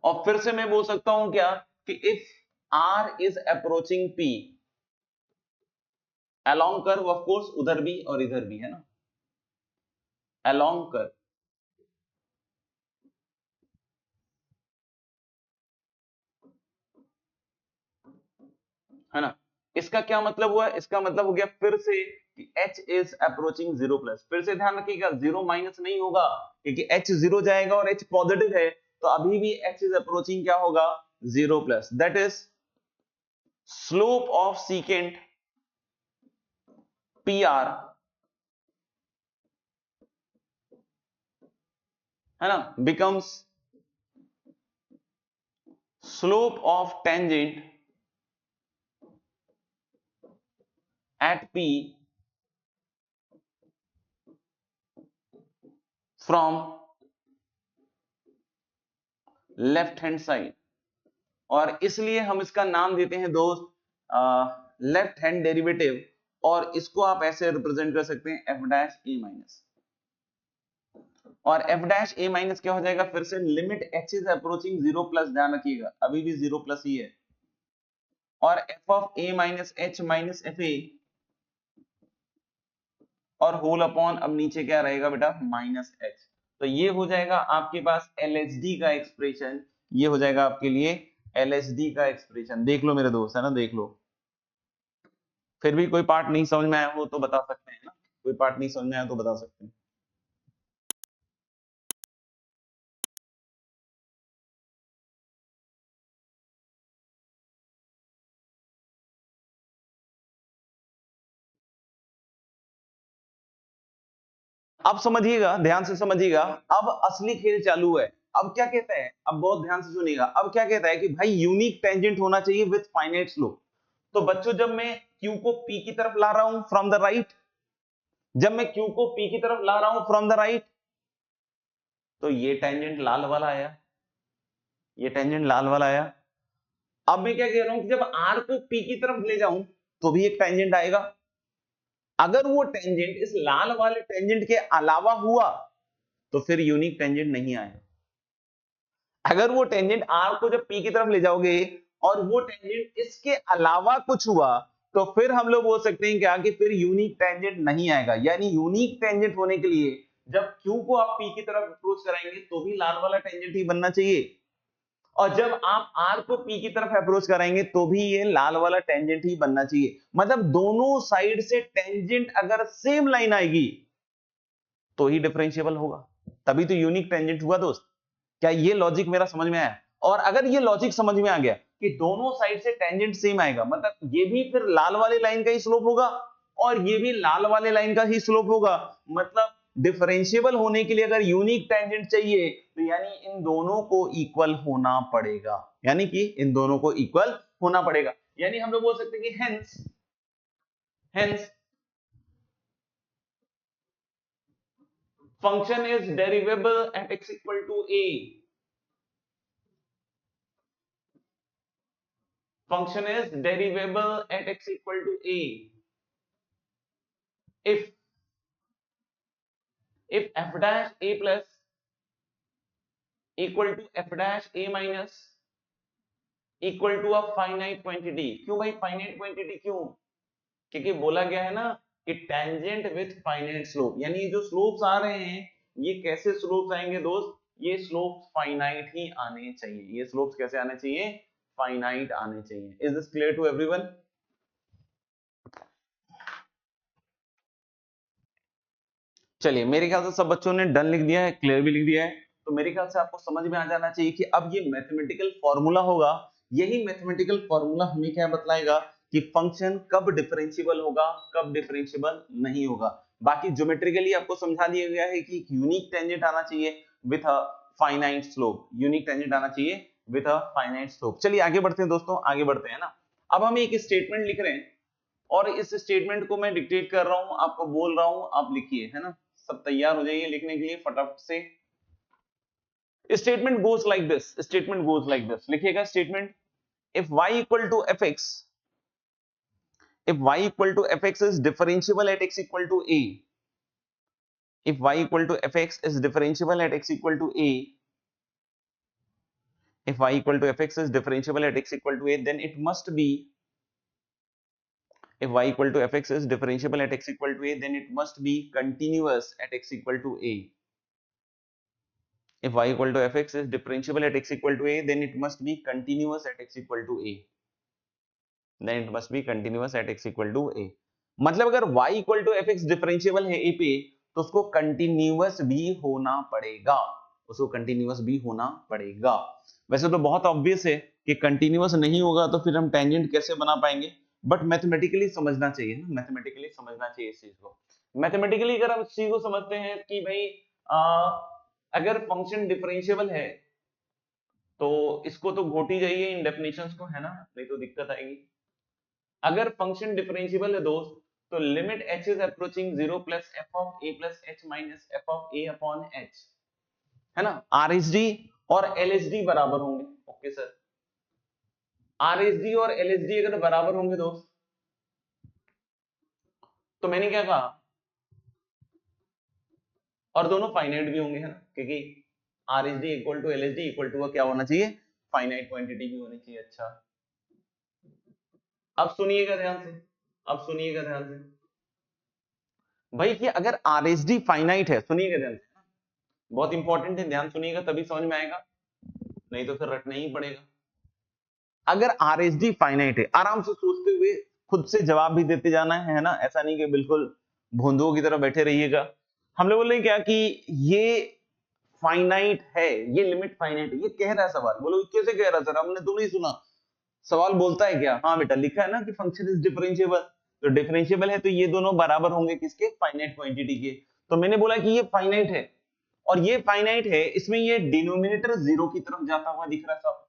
और फिर से मैं बोल सकता हूं क्या कि if r is approaching p along curve, of course उधर भी और इधर भी, है ना, along curve, है ना। इसका क्या मतलब हुआ, इसका मतलब हो गया फिर से कि h इज अप्रोचिंग 0 प्लस। फिर से ध्यान रखिएगा 0 माइनस नहीं होगा, क्योंकि h 0 जाएगा और h पॉजिटिव है, तो अभी भी h इज अप्रोचिंग क्या होगा, 0 plus. That is slope of secant PR, है ना, becomes slope of tangent at P from left hand side. और इसलिए हम इसका नाम देते हैं दोस्त लेफ्ट हैंड डेरिवेटिव, और इसको आप ऐसे रिप्रेजेंट कर सकते हैं f डैश a माइनस। और f डैश a माइनस क्या हो जाएगा, फिर से limit h is approaching 0 plus, ध्यान रखिएगा अभी भी 0 प्लस ही है, और f of a minus h minus F A और होल अपॉन, अब नीचे क्या रहेगा बेटा, माइनस h। तो ये हो जाएगा आपके पास LHD का एक्सप्रेशन, ये हो जाएगा आपके लिए LHD का एक्सप्रेशन। देख लो मेरे दोस्त, है ना, देख लो। फिर भी कोई पार्ट नहीं समझ में आया हो तो बता सकते हैं ना, कोई पार्ट नहीं समझ में आया तो बता सकते हैं। अब समझिएगा, ध्यान से समझिएगा, अब असली खेल चालू है। अब क्या कहता है, अब बहुत ध्यान से सुनिएगा, अब क्या कहता है कि भाई यूनिक टेंजेंट होना चाहिए विद फाइनाइट स्लोप। तो बच्चों जब मैं Q को P की तरफ ला रहा हूं फ्रॉम द राइट, जब मैं Q को P की तरफ ला रहा हूं फ्रॉम द राइट, तो ये टेंजेंट लाल वाला आया, ये टेंजेंट लाल वाला आया। अब मैं क्या कह रहा हूं कि जब R को P की तरफ ले जाऊं तो भी एक टेंजेंट आएगा। अगर वो टेंजेंट इस लाल वाले टेंजेंट के अलावा हुआ तो फिर यूनिक टेंजेंट नहीं आएगा। अगर वो टेंजेंट R को जब P की तरफ ले जाओगे और वो टेंजेंट इसके अलावा कुछ हुआ, तो फिर हम लोग बोल सकते हैं क्या कि फिर यूनिक टेंजेंट नहीं आएगा। यानी यूनिक टेंजेंट होने के लिए जब Q को आप P की तरफ अप्रोच कराएंगे तो भी लाल वाला टेंजेंट ही बनना चाहिए, और जब आप R को P की तरफ अप्रोच कराएंगे तो भी ये लाल वाला टेंजेंट ही बनना चाहिए। मतलब दोनों साइड से टेंजेंट अगर सेम लाइन आएगी तो ही डिफरेंशिएबल होगा, तभी तो यूनिक टेंजेंट हुआ दोस्त। क्या ये लॉजिक मेरा समझ में आया? और अगर ये लॉजिक समझ में आ गया कि दोनों साइड से टेंजेंट सेम आएगा, मतलब ये भी फिर लाल वाले लाइन का ही स्लोप होगा और ये भी लाल वाले लाइन का ही स्लोप होगा, मतलब डिफरेंशिएबल होने के लिए अगर यूनिक टेंजेंट चाहिए तो यानी इन दोनों को इक्वल होना पड़ेगा, यानी कि इन दोनों को इक्वल होना पड़ेगा। यानी हम लोग बोल सकते हैं कि hence hence function is derivable at x equal to a, function is derivable at x equal to a if f dash a plus equal to f dash a minus equal to a finite quantity। क्यों भाई finite quantity क्यों? क्योंकि बोला गया है ना कि tangent with finite slope, यानी जो slopes आ रहे हैं ये कैसे slopes आएंगे दोस्त, ये slopes finite ही आने चाहिए। ये slopes कैसे आने चाहिए, finite आने चाहिए। Is this clear to everyone? चलिए मेरे ख्याल से सब बच्चों ने डन लिख दिया है, क्लियर भी लिख दिया है। तो मेरे ख्याल से आपको समझ में आ जाना चाहिए कि अब ये मैथमेटिकल फॉर्मूला होगा, यही मैथमेटिकल फॉर्मूला हमें क्या बतलाएगा कि फंक्शन कब डिफरेंशिएबल होगा, कब डिफरेंशिएबल नहीं होगा। बाकी ज्योमेट्रिकली आपको समझा दिया गया है कि यूनिक टेंजेंट आना चाहिए with a finite slope, unique tangent आना चाहिए विथ अ फाइनाइट स्लोप। चलिए आगे बढ़ते हैं दोस्तों, आगे बढ़ते हैं ना। अब हम एक स्टेटमेंट लिख रहे हैं और इस स्टेटमेंट को मैं डिक्टेट कर रहा हूं, आपको बोल रहा हूं आप लिखिए, है ना। सब तैयार हो जाइए लिखने के लिए फटाफट से। Statement goes like this, statement goes like this, लिखिएगा statement, if y equal to fx, if y equal to fx is differentiable at x equal to a, if y equal to fx is differentiable at x equal to a, if y equal to fx is differentiable at x equal to a, then it must be, if y equal to fx is differentiable at x equal to a, then it must be continuous at x equal to a. If y equal to fx is differentiable at x equal to a, then it must be continuous at x equal to a. Then it must be continuous at x equal to a. मतलब अगर y equal to fx differentiable है a पे, तो उसको continuous भी होना पड़ेगा, उसको कंटिन्यूअस भी होना पड़ेगा। वैसे तो बहुत ऑब्वियस है कि कंटिन्यूअस नहीं होगा तो फिर हम टेंजेंट कैसे बना पाएंगे, बट मैथमेटिकली समझना चाहिए ना, मैथमेटिकली समझना चाहिए इस चीज को। मैथमेटिकली अगर हम इस चीज को समझते हैं कि भाई अगर फंक्शन डिफरेंशिएबल है तो इसको तो घोटी जाइए इन डेफिनेशंस को, है ना, नहीं तो दिक्कत आएगी। अगर फंक्शन डिफरेंशिएबल है दोस्त, तो limit h is approaching 0 plus f of a plus h minus f of a upon h, है ना। RHD और LHD बराबर होंगे, ओके सर। RHD और LHD अगर बराबर होंगे दोस्त, तो मैंने क्या कहा, और दोनों फाइनाइट भी होंगे, है ना, क्योंकि RHD equal to LHD equal to क्या होना चाहिए, फाइनाइट क्वांटिटी भी होनी चाहिए। अच्छा अब सुनिएगा ध्यान से, अब सुनिएगा ध्यान से भाई कि अगर RHD फाइनाइट है, सुनिएगा ध्यान से, बहुत इंपॉर्टेंट है, ध्यान सुनिएगा तभी समझ में आएगा, नहीं तो फिर रटना ही पड़ेगा। अगर RHD फाइनाइट है, आराम से सोचते हुए खुद से जवाब भी देते जाना है ना, ऐसा नहीं कि बिल्कुल भोंदुओं की तरह बैठे रहिएगा। हम लोग बोले क्या कि ये फाइनाइट है, ये लिमिट फाइनाइट है, ये कह रहा है सवाल, बोलो कैसे कह रहा है सर, हमने तो नहीं सुना, सवाल बोलता है क्या, हाँ बेटा लिखा है ना कि फंक्शन इज डिफरेंशिएबल, तो डिफरेंशिएबल है तो ये दोनों बराबर होंगे किसके, फाइनाइट क्वांटिटी के। तो मैंने बोला कि ये फाइनाइट है, और ये फाइनाइट है, इसमें ये डिनोमिनेटर जीरो की तरफ जाता हुआ दिख रहा है सब,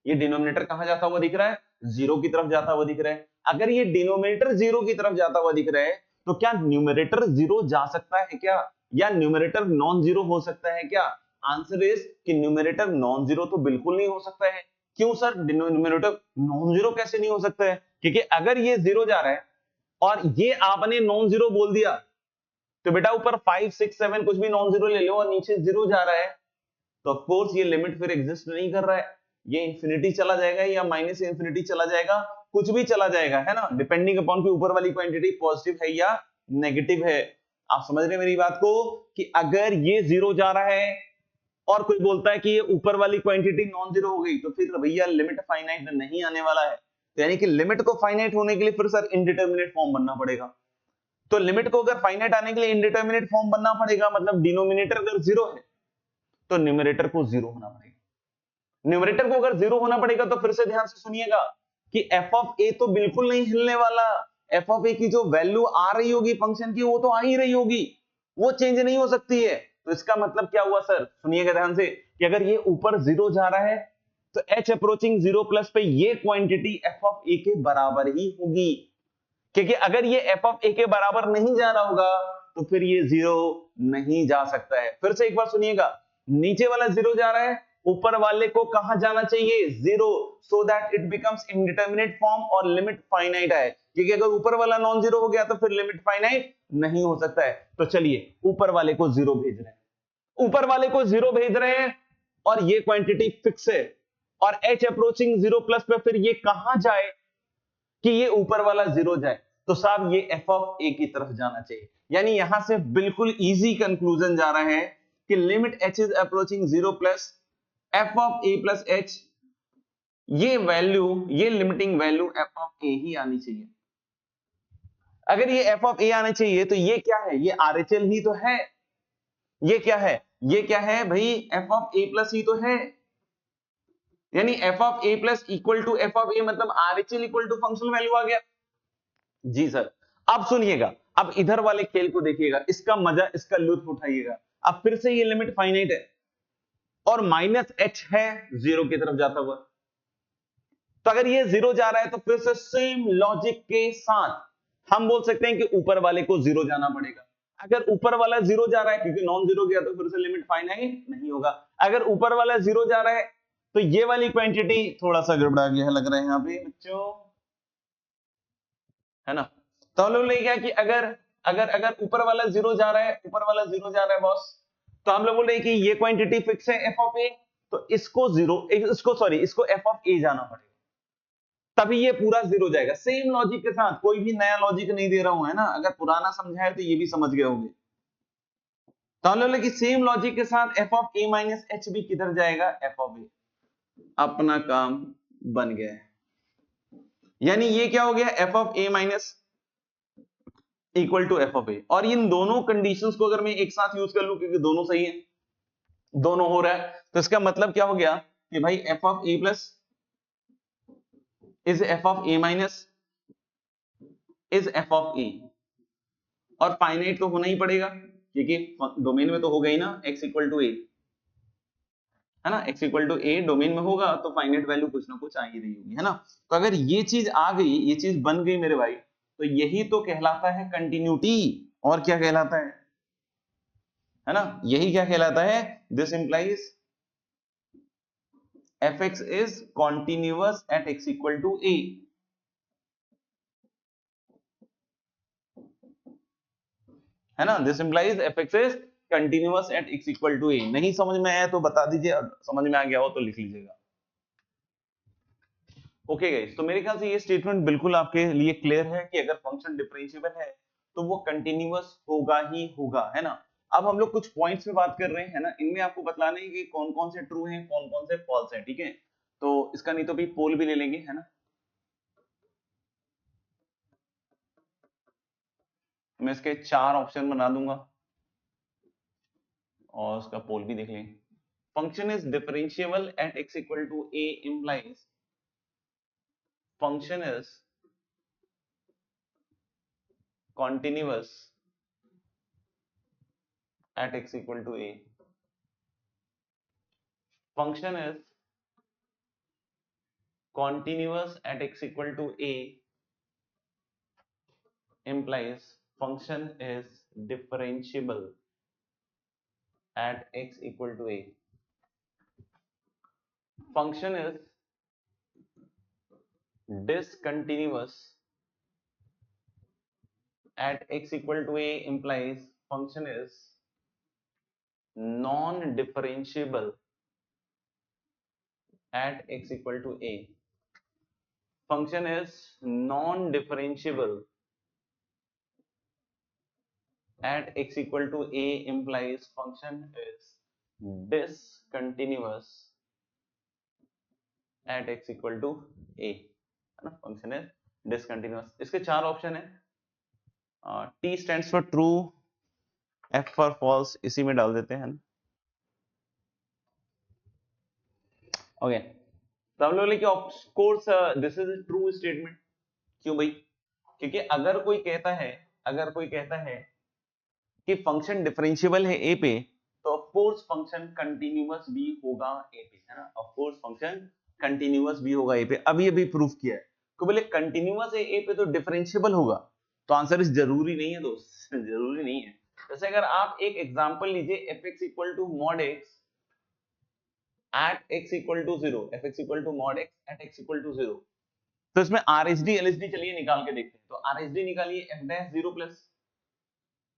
ये डिनोमिनेटर कहां जाता हुआ दिख रहा है, जीरो की तरफ जाता हुआ दिख रहा है। अगर ये डिनोमिनेटर जीरो की तरफ जाता हुआ दिख रहा है, तो क्या न्यूमरेटर जीरो जा सकता है क्या, या न्यूमरेटर नॉन जीरो हो सकता है क्या? आंसर इज कि न्यूमरेटर नॉन जीरो तो बिल्कुल नहीं हो सकता है। क्यों सर, न्यूमरेटर नॉन जीरो कैसे नहीं हो सकता है? क्योंकि अगर ये जीरो जा रहा है और ये आपने नॉन जीरो बोल दिया, तो बेटा ऊपर 5 6 7 कुछ भी नॉन जीरो ले लो और नीचे जीरो जा रहा है, तो ऑफ कोर्स ये लिमिट फिर एग्जिस्ट नहीं कर रहा है, ये इंफिनिटी चला जाएगा या माइनस इंफिनिटी चला जाएगा, कुछ भी चला जाएगा, है ना, डिपेंडिंग अपॉन कि ऊपर वाली क्वांटिटी पॉजिटिव है या नेगेटिव है। आप समझ रहे हैं मेरी बात को कि अगर ये जीरो जा रहा है और कोई बोलता है कि ये ऊपर वाली क्वांटिटी नॉन जीरो हो गई, तो फिर भैया लिमिट फाइनाइट नहीं आने वाला है। तो यानी कि लिमिट को फाइनाइट होने के लिए फिर सर इनडिटर्मिनेट फॉर्म बनना पड़ेगा। तो लिमिट को अगर फाइनाइट आने के लिए इनडिटर्मिनेट फॉर्म बनना पड़ेगा, मतलब डिनोमिनेटर अगर जीरो है तो न्यूमरेटर को जीरो होना पड़ेगा। न्यूमरेटर को अगर जीरो होना पड़ेगा तो फिर से ध्यान से सुनिएगा कि एफ ऑफ ए तो बिल्कुल नहीं हिलने वाला, एफ ऑफ ए की जो वैल्यू आ रही होगी फंक्शन की वो तो आ ही रही होगी, वो चेंज नहीं हो सकती है। तो इसका मतलब क्या हुआ सर, सुनिएगा ध्यान से, कि अगर ये ऊपर जीरो जा रहा है तो h अप्रोचिंग जीरो प्लस पे ये क्वांटिटी एफ ऑफ ए के बराबर ही होगी, क्योंकि अगर ये एफ ऑफ ए के बराबर नहीं जा रहा होगा तो फिर ये जीरो नहीं जा सकता है। फिर से एक बार सुनिएगा, नीचे वाला जीरो जा रहा है, ऊपर वाले को कहां जाना चाहिए, zero, so that it becomes indeterminate form और लिमिट फाइनाइट है, क्योंकि अगर ऊपर वाला नॉन जीरो हो गया तो फिर लिमिट फाइनाइट नहीं हो सकता है। तो चलिए ऊपर वाले को जीरो भेज रहे हैं, ऊपर वाले को जीरो भेज रहे हैं और ये क्वांटिटी फिक्स है, और h अप्रोचिंग जीरो प्लस पे फिर ये कहां जाए कि ये ऊपर वाला जीरो जाए, तो साहब ये एफ ऑफ ए की तरफ जाना चाहिए। यानी यहां से बिल्कुल इजी कंक्लूजन जा रहा है कि limit h is approaching zero plus F of a plus H, ये वैल्यू, ये लिमिटिंग वैल्यू एफ ऑफ ए ही आनी चाहिए। अगर ये एफ ऑफ ए आना चाहिए तो ये क्या है, ये आरएचएल ही तो है। ये क्या है, ये क्या है भाई, f of a plus e तो है, यानी f of a plus equal to F of a, मतलब R H L equal to functional value आ गया। जी सर। अब सुनिएगा, अब इधर वाले खेल को देखिएगा, इसका मजा, इसका लुत्फ उठाइएगा। अब फिर से ये लिमिट फाइनाइट है और माइनस एच है जीरो की तरफ जाता हुआ, तो अगर ये जीरो जा रहा है तो फिर से सेम लॉजिक के साथ हम बोल सकते हैं कि ऊपर वाले को जीरो जाना पड़ेगा। अगर ऊपर वाला जीरो जा रहा है, क्योंकि नॉन जीरो गया तो फिर से लिमिट फाइनाइट नहीं होगा। अगर ऊपर वाला जीरो जा रहा है तो ये वाली क्वांटिटी थोड़ा सा गड़बड़ा गया है लग रहा है यहाँ पे बच्चों, है ना। तो हम लोग ले गया कि अगर अगर अगर ऊपर वाला जीरो जा रहा है, ऊपर वाला जीरो जा रहा है बॉस, तो हम लोग बोल रहे हैं कि ये क्वांटिटी फिक्स है एफ ऑफ ए, तो इसको जीरो, इसको सॉरी, इसको एफ ऑफ ए जाना पड़ेगा, तभी ये पूरा जीरो जाएगा। सेम लॉजिक के साथ, कोई भी नया लॉजिक नहीं दे रहा हूं, है ना। अगर पुराना समझा है तो ये भी समझ गए होंगे। तो हम लोग कि सेम लॉजिक के साथ F of a minus H भी किधर जाएगा, एफ ऑफ ए। अपना काम बन गया है, यानी ये क्या हो गया, f of a minus equal to F of a. और इन दोनों कंडीशंस को अगर मैं एक साथ यूज कर लूं, क्योंकि दोनों सही है, दोनों हो रहा है, तो इसका मतलब क्या हो गया कि भाई f of a plus is f of a minus is f of a, और फाइनाइट तो होना ही पड़ेगा, क्योंकि डोमेन में तो हो गई ना x इक्वल टू ए, है ना। x equal to A domain में होगा तो फाइनाइट वैल्यू कुछ ना कुछ आ ही रही होगी, है ना। तो अगर ये चीज आ गई, ये चीज बन गई मेरे भाई, तो यही तो कहलाता है कंटिन्यूटी। और क्या कहलाता है ना, यही क्या कहलाता है, this implies fx is continuous at x equal to a, है ना। This implies fx is continuous at x equal to a. नहीं समझ में आया तो बता दीजिए, समझ में आ गया हो तो लिख लीजिएगा। ओके गाइस, तो मेरे ख्याल से ये स्टेटमेंट बिल्कुल आपके लिए क्लियर है कि अगर फंक्शन डिफरेंशिएबल है तो वो कंटिन्यूअस होगा ही होगा, है ना। अब हम लोग कुछ पॉइंट्स पे बात कर रहे हैं ना, इनमें आपको बतलाना है कि कौन कौन से ट्रू हैं, कौन कौन से फॉल्स हैं, ठीक है। तो इसका नहीं तो भी पोल भी ले लेंगे, है ना। मैं इसके 4 ऑप्शन बना दूंगा और उसका पोल भी देख लेंगे। Function is differentiable at x equal to a implies function is continuous at x equal to a. Function is continuous at x equal to a implies function is differentiable at x equal to a. Function is discontinuous at x equal to a implies function is non-differentiable at x equal to a. Function is non-differentiable at x equal to a implies function is discontinuous at x equal to a, है ना। Function is discontinuous. इसके 4 option है। T stands for true, F for false, इसी में डाल देते हैं ना। ओके, तो हम लोग लेके of course this is a true statement. क्यों भाई, क्योंकि अगर कोई कहता है कि फंक्शन डिफरेंशिएबल है ए पे, तो ऑफ कोर्स फंक्शन कंटीन्यूअस भी होगा ए पे, है ना। ऑफ कोर्स फंक्शन कंटीन्यूअस भी होगा ए पे। अभी अभी प्रूफ किया है कि बोले कंटीन्यूअस है ए पे तो डिफरेंशिएबल होगा। तो आंसर इज जरूरी नहीं है दोस्त, जरूरी नहीं है। जैसे अगर आप एक एग्जांपल लीजिए, fx equal to mod x at x equal to 0, fx equal to mod x at x equal to 0, तो इसमें RHD LHD चलिए निकाल के देखते हैं। तो RHD निकालिए, f dash 0 plus,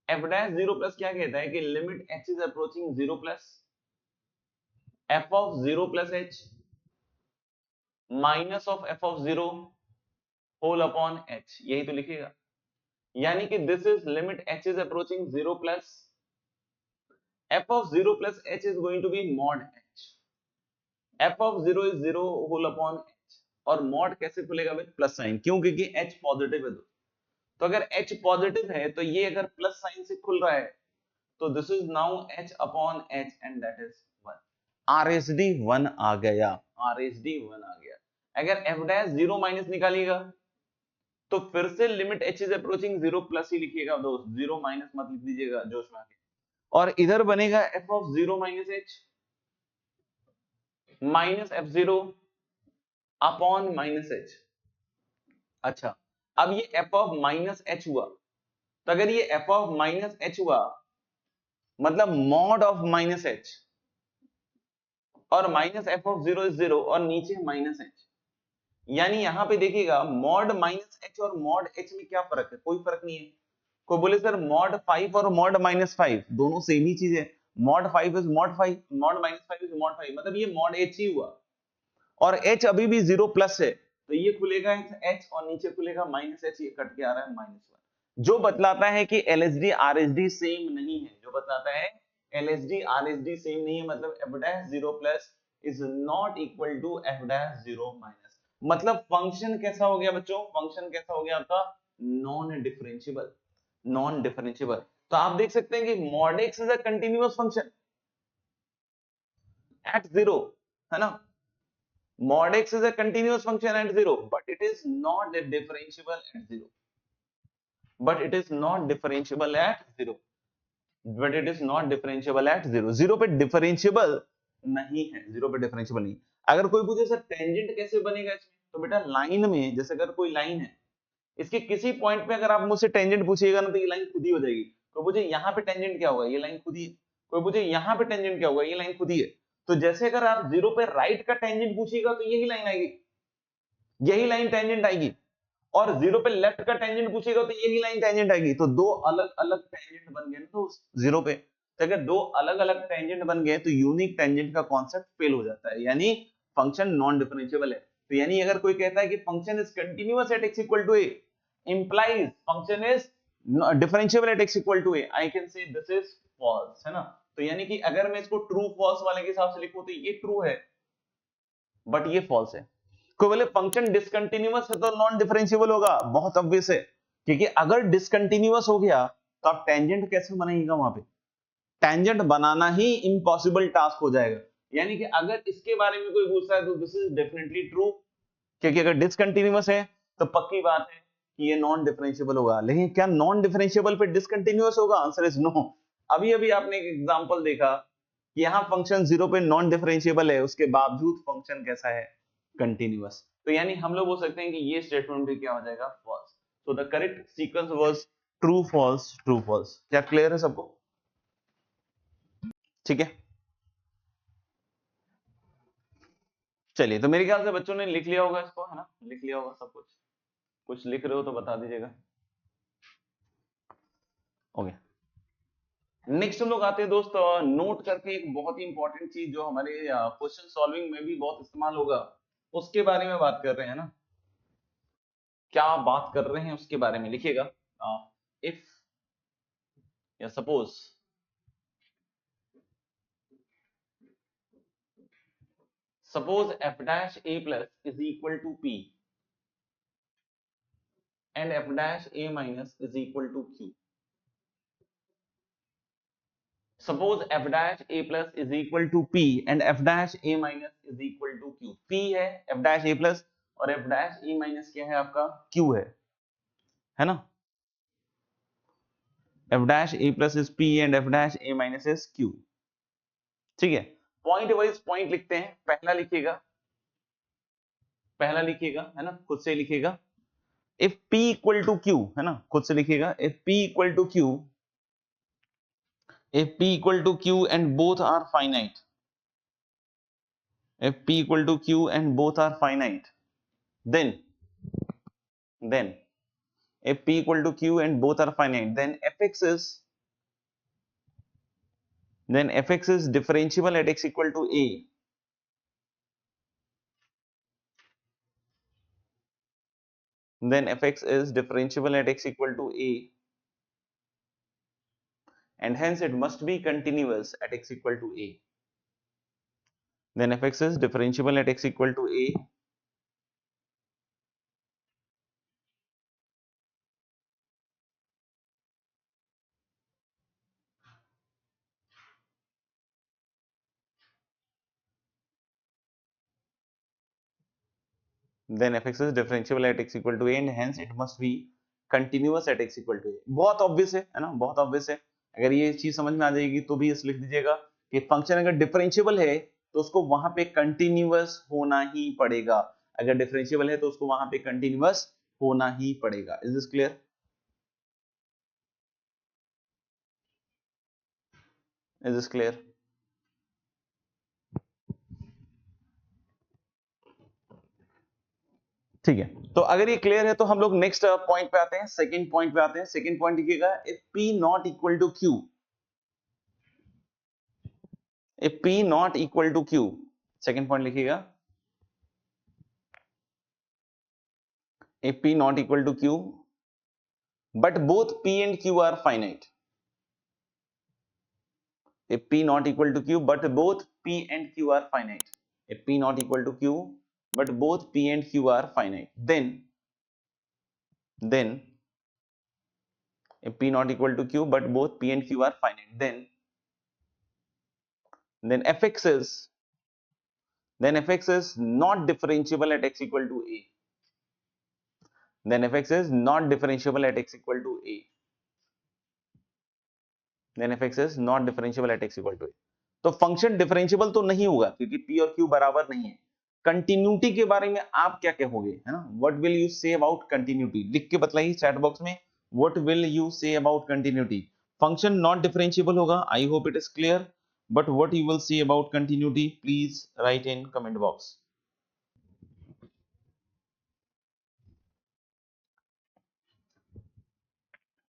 f dash 0 plus क्या कहता है कि limit h is approaching 0 plus f of 0 plus h minus of f of 0 whole upon h, यही तो लिखेगा। यानी कि this is limit h is approaching 0 plus f of 0 plus h is going to be mod h, f of 0 is 0 whole upon h, और mod कैसे खुलेगा with plus sign, क्यों, क्योंकि h पॉजिटिव है। तो अगर h पॉजिटिव है तो ये अगर प्लस साइन से खुल रहा है तो this is now h upon h and that is 1। RHD 1 आ गया, RHD 1 आ गया। अगर f डैश 0 माइनस निकालिएगा तो फिर से limit h is approaching 0 plus ही लिखिएगा दोस्त, 0 माइनस मत लिख दीजिएगा जोश में आके। और इधर बनेगा f of 0 minus h minus f0 upon minus h। अच्छा, अब ये f ऑफ माइनस h हुआ, तो अगर ये f ऑफ माइनस h हुआ मतलब मॉड ऑफ माइनस h, और माइनस f ऑफ 0 इज 0 और नीचे माइनस h, यानी यहां पे देखिएगा मॉड माइनस h और मॉड h में क्या फर्क है, कोई फर्क नहीं है। कोई बोले सर मॉड 5 और मॉड माइनस 5 दोनों सेम ही चीज है, mod 5 is mod 5, mod minus 5 is mod 5, मतलब ये मॉड h ही हुआ, और h अभी भी 0 प्लस है, तो ये खुलेगा h और नीचे खुलेगा माइनस h, ये कट के आ रहा है -1, जो बतलाता है कि LHD RHD सेम नहीं है, जो बताता है LHD RHD सेम नहीं है, मतलब f dash 0 plus is not equal to f dash 0 minus. मतलब फंक्शन कैसा हो गया बच्चों, फंक्शन कैसा हो गया आपका, नॉन डिफरेंशिएबल, नॉन डिफरेंशिएबल। तो आप देख सकते हैं कि mod x is a continuous function at 0, है ना, mod x is a continuous function at 0 but it is not differentiable at 0, but it is not differentiable at 0, but it is not differentiable at 0, 0 पे differentiable नहीं है, 0 पे differentiable नहीं। अगर कोई पूछे सर टेंजेंट कैसे बनेगा इसमें, तो बेटा लाइन में, जैसे अगर कोई लाइन है, इसके किसी पॉइंट पे अगर आप मुझसे टेंजेंट पूछिएगा ना तो ये लाइन खुद ही हो जाएगी। कोई पूछे यहाँ पे टेंजेंट क्या होगा, ये लाइन खुद ही है। कोई पूछे यहाँ पे टेंजेंट क्या होगा, ये लाइन खुद ही है। तो जैसे अगर आप 0 पे राइट का टेंजेंट पूछिएगा तो यही लाइन आएगी, यही लाइन टेंजेंट आएगी, और 0 पे लेफ्ट का टेंजेंट पूछेगा तो यही लाइन टेंजेंट आएगी। तो दो अलग अलग टेंजेंट बन गए तो 0 पे, तो अगर दो अलग अलग टेंजेंट बन गए तो यूनिक टेंजेंट का कॉन्सेप्ट फेल हो जाता है, यानी फंक्शन नॉन डिफरेंशिएबल है। तो यानी अगर कोई कहता है कि function is continuous at x equal to a, implies function is differentiable at x equal to a, I can say this is false, है ना। तो यानी कि अगर मैं इसको ट्रू फॉल्स वाले के हिसाब से लिखूं तो ये ट्रू है बट ये फॉल्स है। कोई बोले फंक्शन डिसकंटिन्यूअस है तो नॉन डिफरेंशिएबल होगा, बहुत ऑब्वियस है, क्योंकि अगर डिसकंटिन्यूअस हो गया तो आप टेंजेंट कैसे बनाइएगा, वहां पे टेंजेंट बनाना ही इम्पॉसिबल टास्क हो जाएगा। यानी कि अगर इसके बारे में कोई पूछता है तो दिस इज डेफिनेटली ट्रू, क्योंकि अगर डिसकंटिन्यूअस है तो पक्की बात है कि ये नॉन डिफरेंशिएबल होगा। लेकिन क्या नॉन डिफरेंशिएबल पे डिसकंटिन्यूअस होगा, आंसर इज नो। अभी अभी आपने एक एग्जांपल देखा कि यहां फंक्शन 0 पे नॉन डिफरेंशिएबल है, उसके बावजूद फंक्शन कैसा है, कंटीन्यूअस। तो यानी हम लोग बोल सकते हैं कि ये स्टेटमेंट भी क्या हो जाएगा, false. So the correct sequence was true false true false. क्या क्लियर है सबको, ठीक है। चलिए, तो मेरे ख्याल से बच्चों ने लिख लिया होगा इसको, है ना, लिख लिया होगा सब कुछ। कुछ लिख रहे हो तो बता दीजिएगा। ओके, नेक्स्ट हम लोग आते हैं दोस्त नोट करके एक बहुत ही इंपॉर्टेंट चीज जो हमारे क्वेश्चन सॉल्विंग में भी बहुत इस्तेमाल होगा, उसके बारे में बात कर रहे हैं ना। क्या बात कर रहे हैं उसके बारे में लिखिएगा। इफ या suppose f dash a plus is equal to p and f dash a minus is equal to q. Suppose f dash a plus is equal to p and f dash a minus is equal to q. p है f dash a plus और f dash a minus क्या है आपका, q है ना। f dash a plus is p and f dash a minus is q, ठीक है। Point wise point लिखते हैं। पहला लिखिएगा, पहला लिखिएगा, है ना, खुद से लिखिएगा। if p equal to q, है ना, खुद से लिखिएगा। if p equal to q, if p equal to q and both are finite, if p equal to q and both are finite, then if p equal to q and both are finite, then fx is differentiable at x equal to a, then fx is differentiable at x equal to a, and hence it must be continuous at x equal to a. Then fx is differentiable at x equal to a, then fx is differentiable at x equal to a and hence it must be continuous at x equal to a. बहुत obvious है ना, बहुत obvious है। अगर ये चीज समझ में आ जाएगी तो भी इस लिख दीजिएगा कि फंक्शन अगर डिफरेंशिएबल है तो उसको वहां पे कंटिन्यूअस होना ही पड़ेगा, अगर डिफरेंशिएबल है तो उसको वहां पे कंटिन्यूअस होना ही पड़ेगा। Is this clear? Is this clear? ठीक है, तो अगर ये क्लियर है तो हम लोग नेक्स्ट पॉइंट पे आते हैं, सेकंड पॉइंट पे आते हैं। सेकंड पॉइंट लिखिएगा, if p not equal to q, if p not equal to q, second point लिखिएगा, if p not equal to q but both p and q are finite, if p not equal to q but both p and q are finite, if p not equal to q but both p and q are finite, then if p not equal to q but both p and q are finite, then fx is not differentiable at x equal to a, then fx is not differentiable at x equal to a, then fx is not differentiable at x equal to a। तो function differentiable तो नहीं होगा क्योंकि p और q बराबर नहीं है। Continuity के बारे में आप क्या कहोगे, है ना? What will you say about continuity, लिख के बताइए चैट बॉक्स में, what will you say about continuity. Function not differentiable होगा, I hope it is clear, but what you will say about continuity please write in comment box.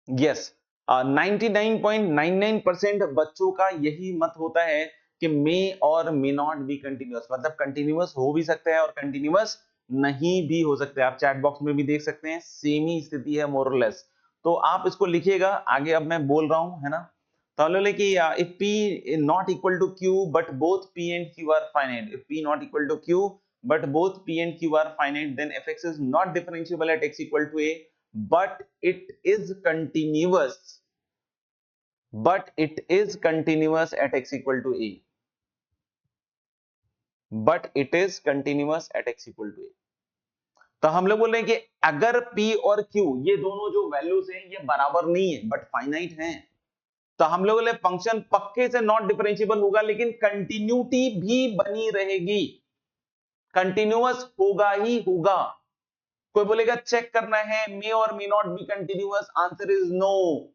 Yes, 99.99% बच्चों का यही मत होता है कि मे और मे नॉट बी कंटिन्यूअस, मतलब कंटिन्यूअस हो भी सकता है और कंटिन्यूअस नहीं भी हो सकता है। आप चैट बॉक्स में भी देख सकते हैं, सेम ही स्थिति है मोर और लेस। तो आप इसको लिखिएगा आगे, अब मैं बोल रहा हूं, है ना? तो हम लोग लिखिए if p not equal to q but both p and q are finite, if p not equal to q but both p and q are finite, then fx is not differentiable at x equal to a but it is continuous at x equal to a, but it is continuous at x equal to a। तो हम लोग बोल रहे हैं कि अगर p और q ये दोनों जो वैल्यूज हैं ये बराबर नहीं है बट फाइनाइट हैं, तो हम लोग बोले फंक्शन पक्के से नॉट डिफरेंशिएबल होगा लेकिन कंटिन्यूटी भी बनी रहेगी, कंटिन्यूअस होगा ही होगा। कोई बोलेगा चेक करना है मे और may not be continuous, answer is no,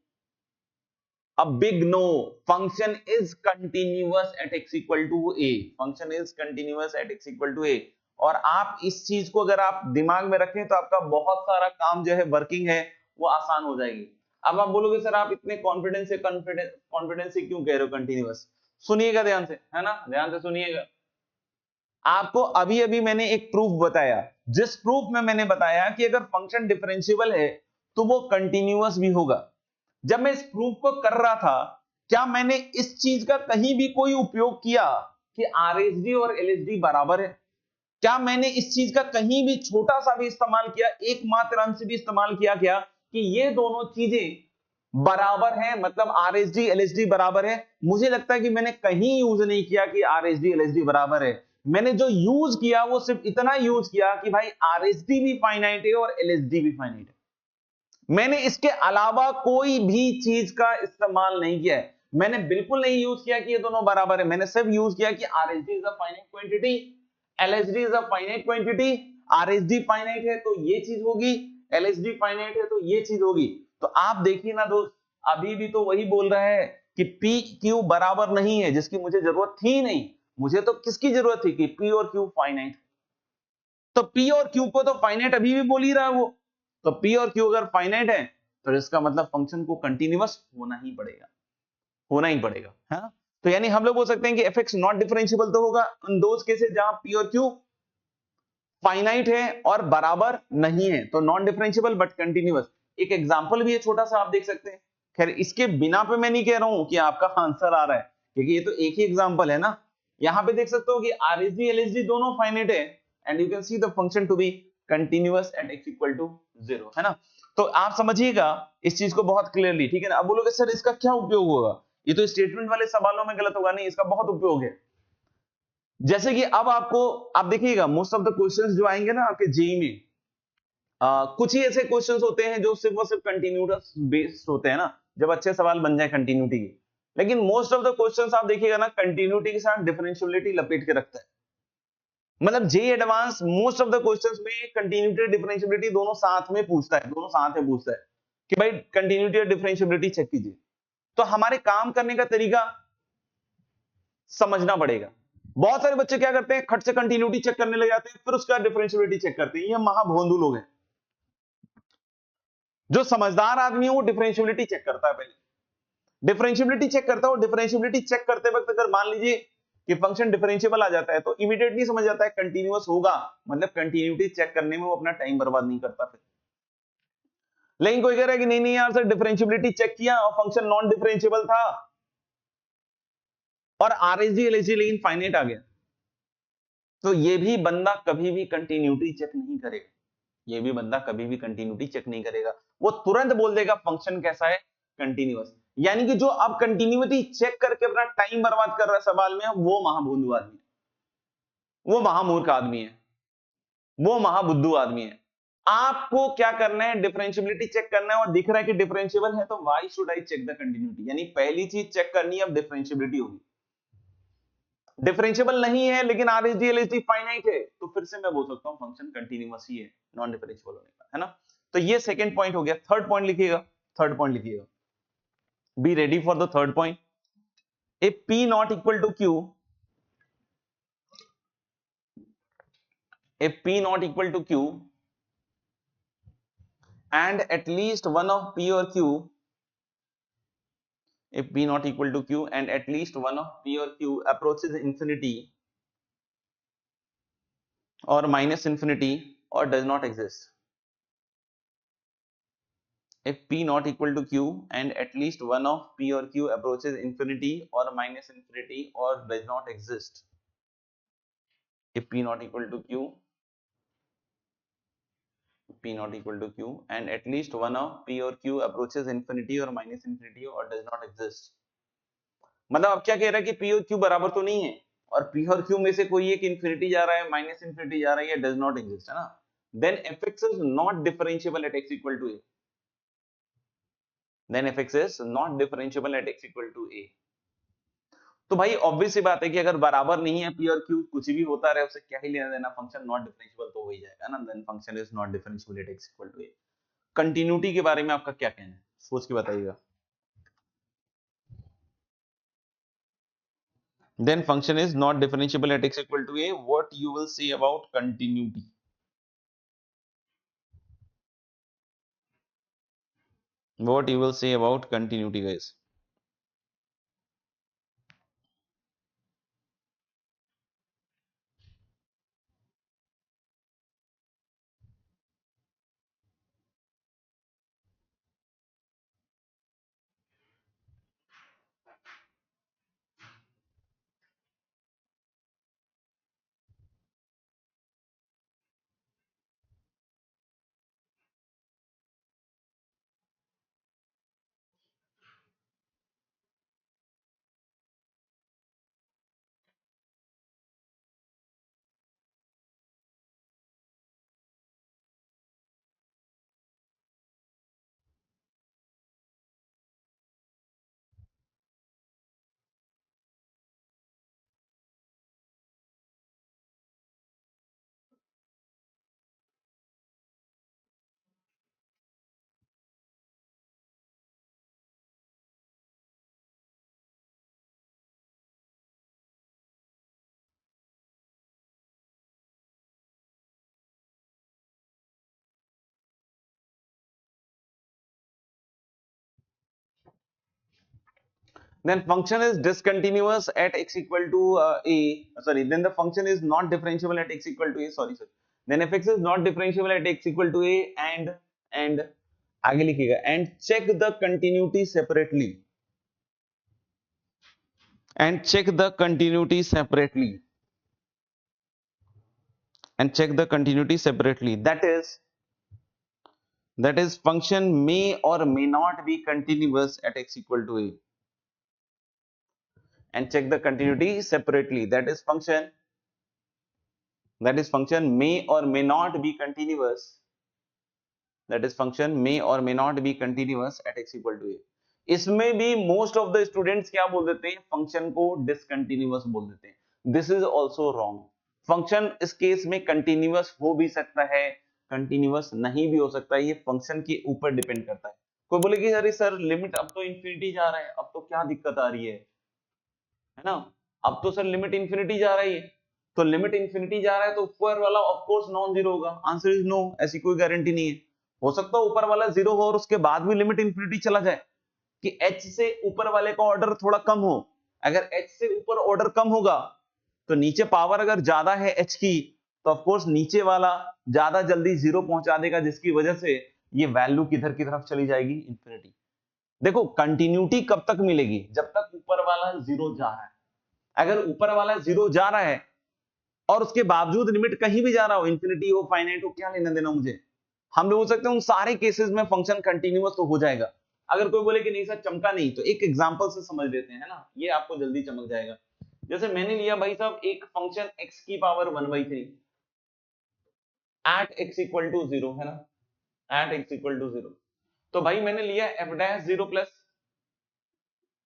a big no, function is continuous at x equal to a, function is continuous at x equal to a। और आप इस चीज को अगर आप दिमाग में रखें तो आपका बहुत सारा काम जो है वर्किंग है वो आसान हो जाएगी। अब आप बोलोगे सर आप इतने कॉन्फिडेंस से क्यों कह रहे हो कंटिन्यूअस? सुनिएगा ध्यान से, है ना, ध्यान से सुनिएगा। आपको अभी अभी मैंने एक प्रूफ बताया, जिस प्रूफ में मैंने बताया कि अगर फंक्शन डिफरेंशिएबल है तो वो कंटिन्यूअस भी होगा। जब मैं इस प्रूफ को कर रहा था, क्या मैंने इस चीज का कहीं भी कोई उपयोग किया कि आरएसडी और एलएसडी बराबर है? क्या मैंने इस चीज का कहीं भी छोटा सा भी इस्तेमाल किया, एकमात्र अंश भी इस्तेमाल किया क्या कि ये दोनों चीजें बराबर हैं, मतलब आरएसडी एलएसडी बराबर है? मुझे लगता है कि मैंने कहीं यूज नहीं किया कि आरएसडी एलएसडी बराबर है। मैंने जो यूज किया वो सिर्फ इतना यूज किया कि भाई आरएसडी भी फाइनाइट है और एलएसडी भी फाइनाइट है। मैंने इसके अलावा कोई भी चीज का इस्तेमाल नहीं किया है। मैंने बिल्कुल नहीं यूज किया कि ये दोनों बराबर है, मैंने सिर्फ यूज किया कि RSD is a finite quantity, LSD is a finite quantity. RSD finite है तो ये चीज होगी, एलएसडी फाइनाइट है तो ये चीज होगी। तो आप देखिए ना दोस्त, अभी भी तो वही बोल रहा है कि पी क्यू बराबर नहीं है, जिसकी मुझे जरूरत थी नहीं। मुझे तो किसकी जरूरत थी कि पी और क्यू फाइनाइट, तो पी और क्यू को तो फाइनाइट अभी भी बोल ही रहा है वो। तो p और q अगर फाइनाइट है तो इसका मतलब फंक्शन को कंटिन्यूअस होना ही पड़ेगा, होना ही पड़ेगा, है ना? तो यानी हम लोग बोल सकते हैं कि fx नॉट डिफरेंशिएबल तो होगा उन दोज केसेस जहां p और q फाइनाइट है और बराबर नहीं है, तो नॉन डिफरेंशिएबल बट कंटिन्यूअस। एक एग्जांपल भी है छोटा सा, आप देख सकते हैं। खैर इसके बिना पे मैं नहीं कह रहा हूं कि आपका आंसर आ रहा है, क्योंकि ये तो एक ही एग्जांपल है ना। यहां पे देख सकते हो कि आरएसडी एलएसडी दोनों फाइनाइट है and you can see the function to be continuous at x equal to 0, है ना? तो आप समझिएगा इस चीज को बहुत क्लियरली, ठीक है ना? अब बोलोगे सर इसका क्या उपयोग होगा, ये तो स्टेटमेंट वाले सवालों में गलत होगा। नहीं, इसका बहुत उपयोग है। जैसे कि अब आपको, आप देखिएगा मोस्ट ऑफ द क्वेश्चंस जो आएंगे ना आपके जेई में, कुछ ही ऐसे क्वेश्चंस होते हैं जो सिर्फ और सिर्फ कंटिन्यूअस बेस्ड होते हैं ना, जब अच्छे सवाल बन जाए कंटिन्यूटी के। लेकिन मोस्ट ऑफ द क्वेश्चंस आप देखिएगा ना कंटिन्यूटी के साथ डिफरेंशियबिलिटी लपेट के रखता है। मतलब JEE advance most of the questions में कंटिन्यूटी डिफरेंशियबिलिटी दोनों साथ में पूछता है, दोनों साथ में पूछता है कि भाई कंटिन्यूटी और डिफरेंशियबिलिटी चेक कीजिए। तो हमारे काम करने का तरीका समझना पड़ेगा। बहुत सारे बच्चे क्या करते हैं, खट से कंटिन्यूटी चेक करने लग जाते हैं, फिर उसका डिफरेंशियबिलिटी चेक करते हैं। ये महाभोंदू लोग हैं। जो समझदार आदमी है वो डिफरेंशियबिलिटी चेक करता है, पहले डिफरेंशियबिलिटी चेक करता है। और डिफरेंशियबिलिटी चेक करते वक्त अगर मान लीजिए कि फंक्शन डिफरेंशियबल आ जाता है तो इमीडिएटली समझ जाता है कंटीन्यूअस होगा, मतलब कंटिन्यूटी चेक करने में वो अपना टाइम बर्बाद नहीं करता फिर। लेकिन कोई कह रहा है कि नहीं नहीं यार सर, डिफरेंशियबिलिटी चेक किया और फंक्शन नॉन डिफरेंशियबल था और आरएसडी एलएसडी लेकिन फाइनाइट आ गया, तो ये भी बंदा कभी भी कंटिन्यूटी चेक नहीं करेगा। ये भी बंदा कभी भी कंटिन्यूटी चेक नहीं करेगा। वो तुरंत बोल देगा फंक्शन कैसा है, कंटिन्यूअस। यानी कि जो अब कंटिन्यूटी चेक करके अपना टाइम बर्बाद कर रहा है सवाल में, वो महाभोंदू आदमी है, वो महामूर्ख आदमी है, वो महाबुद्धू आदमी है। आपको क्या करना है, डिफरेंशियबिलिटी चेक करना है और दिख रहा है कि डिफरेंशियबल है, तो why should I check the continuity. यानी पहली चीज चेक करनी है, अब डिफरेंशियबिलिटी होगी। डिफरेंशियबल नहीं है लेकिन आरएसडी एलएसडी फाइनाइट है, तो फिर से मैं बोल सकता हूं फंक्शन कंटीन्यूअस ही है, नॉन डिफरेंशियबल होने का, है ना। तो ये सेकंड पॉइंट हो गया। थर्ड पॉइंट लिखिएगा, थर्ड पॉइंट लिखिएगा, be ready for the third point. If P not equal to Q, if P not equal to Q and at least one of p or q, if p not equal to q and at least one of p or q approaches infinity or minus infinity or does not exist, if p not equal to q and at least one of p or q approaches infinity or minus infinity or does not exist, if p not equal to q, p not equal to q and at least one of p or q approaches infinity or minus infinity or does not exist। मतलब अब क्या कह रहा है कि P और Q बराबर तो नहीं है, और पी और क्यू में से कोई एक इंफिनिटी जा रहा है, माइनस इंफिनिटी जा रहा है, या डज नॉट एग्जिस्ट, है ना। Then fx is not differentiable at x equal to a, then fx is not differentiable at x equal to a। तो भाई ऑब्वियस सी बात है कि अगर बराबर नहीं है पी और क्यू, कुछ भी होता रहे उससे क्या ही लेना देना, फंक्शन नॉट डिफरेंशिएबल तो हो ही जाएगा ना। Then function is not differentiable at x equal to a। Continuity के बारे में आपका क्या कहना है, सोच के बताइएगा। Then function is not differentiable at x equal to a. What you will say about continuity? What you will say about continuity, guys? Then function is discontinuous at x equal to a. Sorry. Then the function is not differentiable at x equal to a. Sorry. Then fx is not differentiable at x equal to a and आगे लिखिएगा and check the continuity separately. And check the continuity separately. And check the continuity separately. That is function may or may not be continuous at x equal to a. And check the continuity separately. That is function that is function may or may not be continuous, that is function may or may not be continuous at x equal to a। इसमें भी most of the students क्या बोल देते हैं, function को discontinuous बोल देते हैं। This is also wrong. Function इस केस में कंटिन्यूअस हो भी सकता है, कंटिन्यूअस नहीं भी हो सकता है, ये फंक्शन के ऊपर डिपेंड करता है। कोई बोले कि अरे सर लिमिट अब तो इंफिनिटी जा रहा है, अब तो क्या दिक्कत आ रही है ना, अब तो सर लिमिट इंफिनिटी जा रही है, तो लिमिट इंफिनिटी जा रहा है तो ऊपर वाला ऑफ कोर्स नॉन जीरो होगा। आंसर इज नो, ऐसी कोई गारंटी नहीं है। हो सकता है ऊपर वाला जीरो हो और उसके बाद भी लिमिट इंफिनिटी चला जाए, कि h से ऊपर वाले का ऑर्डर थोड़ा कम हो। अगर h से ऊपर ऑर्डर कम होगा तो नीचे पावर अगर ज्यादा है h की, तो ऑफ कोर्स नीचे वाला ज्यादा जल्दी जीरो पहुंचा देगा, जिसकी वजह से ये वैल्यू किधर की तरफ चली जाएगी, इंफिनिटी। देखो कंटिन्यूटी कब तक मिलेगी, जब तक ऊपर वाला जीरो जा रहा है। अगर ऊपर वाला जीरो जा रहा है और उसके बावजूद लिमिट कहीं भी जा रहा हो, इंफिनिटी हो फाइनाइट हो, क्या लेना देना मुझे। हम बोल सकते हैं उन सारे केसेस में फंक्शन कंटिन्यूअस तो हो जाएगा। अगर कोई बोले कि नहीं सर चमका नहीं, तो एक एग्जांपल से समझ लेते हैं, है ना, ये आपको जल्दी चमक जाएगा। जैसे मैंने लिया भाई साहब एक फंक्शन x की power 1/3 at x equal to 0, है ना, एट x इक्वल टू 0। तो भाई मैंने लिया f डैश 0 प्लस,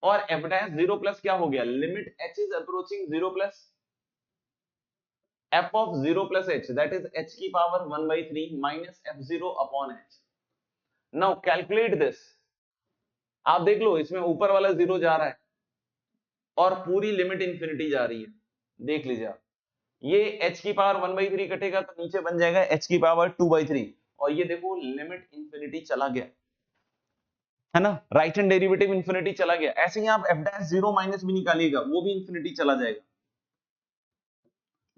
और f डैश 0 प्लस क्या हो गया, limit h is approaching 0 plus f of 0 plus h, that is h की power 1/3 minus f0 upon h। now calculate this। आप देख लो इसमें ऊपर वाला जीरो जा रहा है और पूरी लिमिट इंफिनिटी जा रही है। देख लीजिए आप, ये h की पावर 1/3 कटेगा तो नीचे बन जाएगा h की पावर 2/3, और ये देखो लिमिट इंफिनिटी चला गया, है ना, राइट हैंड डेरिवेटिव इंफिनिटी चला गया। ऐसे ही आप f डैश 0 माइनस भी निकालिएगा, वो भी इंफिनिटी चला जाएगा।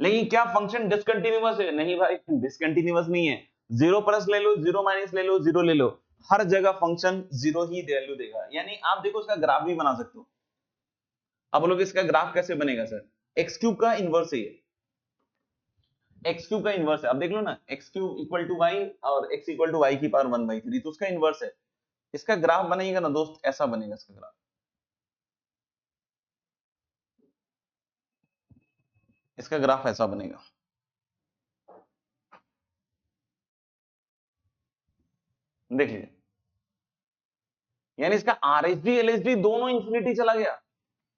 लेकिन क्या फंक्शन डिसकंटिन्यूअस है, नहीं भाई डिसकंटिन्यूअस नहीं है। 0 प्लस ले लो, 0 माइनस ले लो, 0 ले लो, हर जगह फंक्शन 0 ही वैल्यू देगा। यानी आप देखो इसका ग्राफ भी बना सकते हो। अब बोलोगे इसका ग्राफ कैसे बनेगा सर, एक्स क्यूब का इनवर्स है, एक्स क्यूब का इनवर्स है। अब देख लो ना, X cube equal to Y और एक्स इक्वल टू वाई की पावर 1/3, तो उसका इनवर्स है। इसका ग्राफ बनेगा ना दोस्त, ऐसा बनेगा इसका ग्राफ, इसका ग्राफ ऐसा बनेगा। देख लीजिए, यानी इसका आरएसडी एलएसडी दोनों इंफिनिटी चला गया,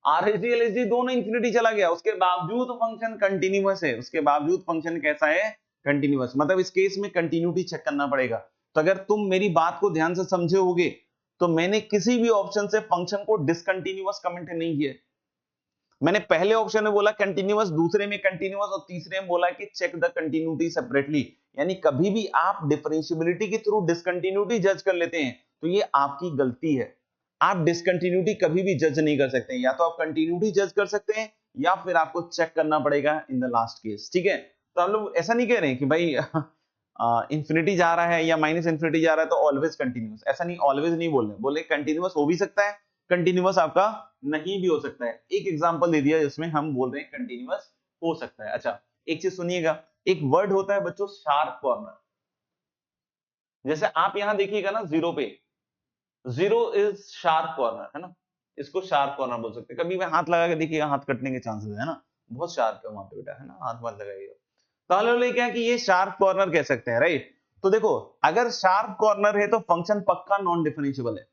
आरएसडी एलएसडी दोनों इंफिनिटी चला गया, उसके बावजूद फंक्शन कंटिन्यूअस है, उसके बावजूद फंक्शन कैसा है, कंटिन्यूअस। मतलब इस केस में कंटिन्यूटी चेक करना पड़ेगा। तो अगर तुम मेरी बात को ध्यान से समझे होगे, तो मैंने किसी भी ऑप्शन से फंक्शन को डिसकंटिन्यूअस कमेंट नहीं किया। मैंने पहले ऑप्शन में बोला कंटिन्यूअस, दूसरे में कंटिन्यूअस, और तीसरे में बोला कि चेक द कंटिन्यूटी सेपरेटली। यानी कभी भी आप डिफरेंशिएबिलिटी के थ्रू डिसकंटिन्यूटी जज कर लेते हैं तो ये आपकी गलती है। आप डिसकंटिन्यूटी कभी भी जज नहीं कर सकते, या तो आप कंटिन्यूटी जज कर सकते हैं या फिर आपको चेक करना पड़ेगा इन द लास्ट केस। ठीक है, तो हम लोग ऐसा नहीं कह रहे हैं कि भाई इंफिनिटी जा रहा है या माइनस इंफिनिटी जा रहा है तो ऑलवेज कंटिन्यूअस, ऐसा नहीं, ऑलवेज नहीं बोल रहे, बोले कंटिन्यूअस हो भी सकता है, कंटिन्यूअस आपका नहीं भी हो सकता है। एक एग्जांपल दे दिया जिसमें हम बोल रहे हैं कंटिन्यूअस हो सकता है। अच्छा एक चीज सुनिएगा, एक वर्ड होता है बच्चों शार्प कॉर्नर। जैसे आप यहां देखिएगा ना, जीरो पे, जीरो इज शार्प कॉर्नर, है ना, इसको शार्प कॉर्नर बोल सकते हैं। कभी भी हाथ लगा के देखिएगा, हाथ कटने के चांसेस है ना, बहुत शार्प है वहां पे बेटा, है ना, हाथ मत लगाइएगा। तो हम लोग क्या कि ये शार्प कॉर्नर कह सकते हैं, राइट। तो देखो अगर शार्प कॉर्नर है तो फंक्शन पक्का नॉन डिफरेंशिएबल है।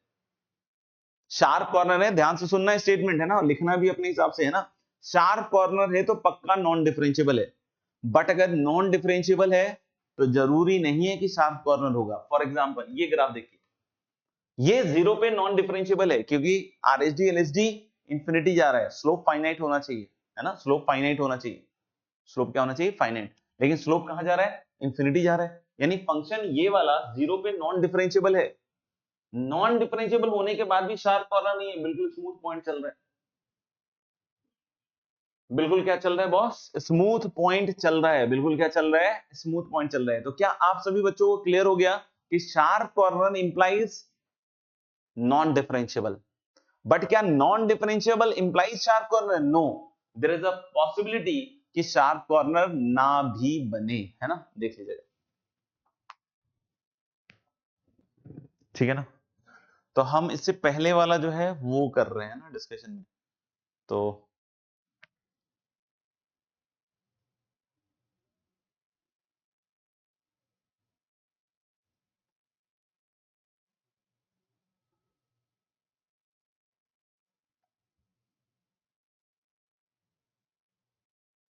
शार्प कॉर्नर है, ध्यान से सुनना स्टेटमेंट, है ना, लिखना भी अपने हिसाब से, है ना। शार्प कॉर्नर है तो पक्का नॉन डिफरेंशिएबल है। बट अगर नॉन डिफरेंशिएबल है तो जरूरी नहीं है कि शार्प कॉर्नर होगा। फॉर एग्जांपल ये ग्राफ देखिए, ये जीरो पे नॉन डिफरेंशिएबल है क्योंकि आरएसडी एलएसडी इंफिनिटी जा रहा है, स्लोप फाइनाइट होना चाहिए, है ना, स्लोप फाइनाइट होना चाहिए। स्लोप क्या होना चाहिए, फाइनाइट। लेकिन स्लोप कहां जा रहा है, इंफिनिटी जा रहा है। यानी फंक्शन ये वाला जीरो पे नॉन डिफरेंशिएबल है। नॉन डिफरेंशिएबल होने के बाद भी शार्प कॉर्नर नहीं है, बिल्कुल स्मूथ पॉइंट चल रहा है। बिल्कुल क्या चल रहा है बॉस, स्मूथ पॉइंट चल रहा है। बिल्कुल क्या चल रहा है, स्मूथ पॉइंट चल रहा है। तो क्या आप सभी बच्चों को क्लियर हो गया कि sharp corner implies non differentiable. But क्या non differentiable implies sharp corner, no, there is a possibility कि शार्प कॉर्नर ना भी बने, है ना, देख लीजिएगा। ठीक है ना, तो हम इससे पहले वाला जो है वो कर रहे हैं ना डिस्कशन में। तो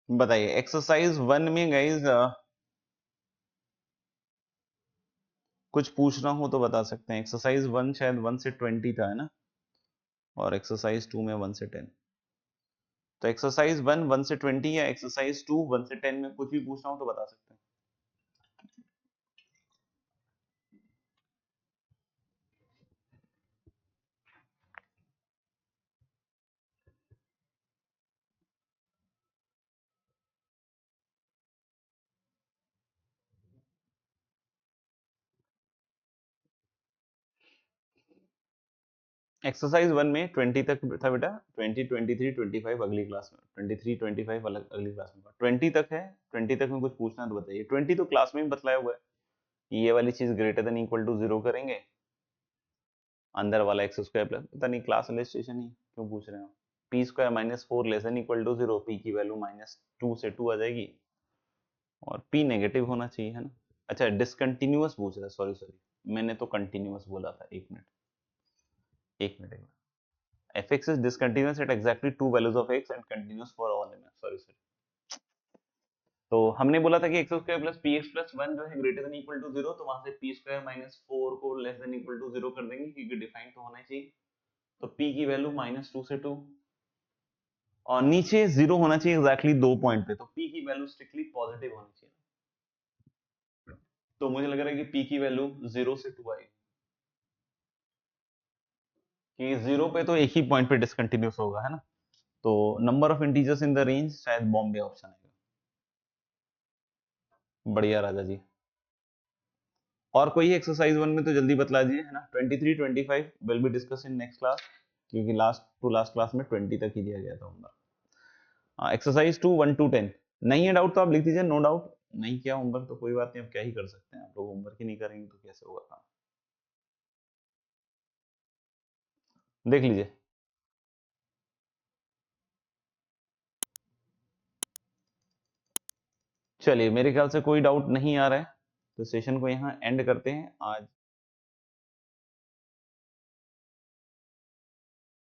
बताइए एक्सरसाइज 1 में गाइस कुछ पूछना हो तो बता सकते हैं। एक्सरसाइज 1 शायद 1 से 20 था, है ना, और एक्सरसाइज 2 में 1 से 10। तो एक्सरसाइज 1 1 से 20 या एक्सरसाइज 2 1 से 10 में कुछ भी पूछना हो तो बता सकते हैं। एक्सरसाइज 1 में 20 तक था बेटा, 20 23 25 अगली क्लास में, 23 25 अलग अगली क्लास में, 20 तक है। 20 तक में कुछ पूछना है तो बताइए। 20 तो क्लास में ही बतलाया हुआ है, ये वाली चीज ग्रेटर देन इक्वल टू 0 करेंगे, अंदर वाला एक्स स्क्वायर प्लस, पता नहीं क्लास इलस्ट्रेशन ही क्यों पूछ रहे हो। P square minus 4 less than equal to 0, p की वैल्यू -2 से 2 आ जाएगी, और पी नेगेटिव होना चाहिए, है ना। अच्छा डिसकंटिन्यूअस पूछ रहा है, सॉरी सॉरी मैंने तो कंटिन्यूअस बोला था, एक मिनट एक मिनट एक minute. fx is discontinuous at exactly two values of x and continuous for all m, sorry sorry. तो हमने बोला था कि x square plus P x plus one जो है ग्रेटर देन इक्वल टू 0, तो वहां से पी स्क्वायर माइनस 4 को लेस देन इक्वल टू 0 कर देंगे, क्योंकि डिफाइन तो होना चाहिए। तो p की वैल्यू -2 से 2, और नीचे 0 होना चाहिए एग्जैक्टली 2 पॉइंट पे, तो p की वैल्यू स्ट्रिक्टली पॉजिटिव होनी चाहिए। तो मुझे लग रहा है कि p की वैल्यू 0 से 2 आएगी, कि 0 पे तो एक ही पॉइंट पे डिसकंटिन्यूस होगा, है ना। तो number of integers in the range शायद बॉम्बे ऑप्शन आएगा। बढ़िया राजा जी। और कोई एक्सरसाइज 1 में तो जल्दी बतला दिए, है ना। 23 25 will be discuss in next class, क्योंकि लास्ट टू लास्ट क्लास में 20 तक ही दिया गया था होमवर्क। एक्सरसाइज 2 1 to 10, नहीं है डाउट तो आप लिख दीजिए, नो डाउट। नहीं किया होमवर्क तो कोई बात नहीं, अब क्या ही कर सकते हैं, आप लोग होमवर्क ही नहीं करेंगे तो कैसे होगा काम। देख लीजिए। चलिए मेरे ख्याल से कोई डाउट नहीं आ रहा है, तो सेशन को यहाँ एंड करते हैं आज।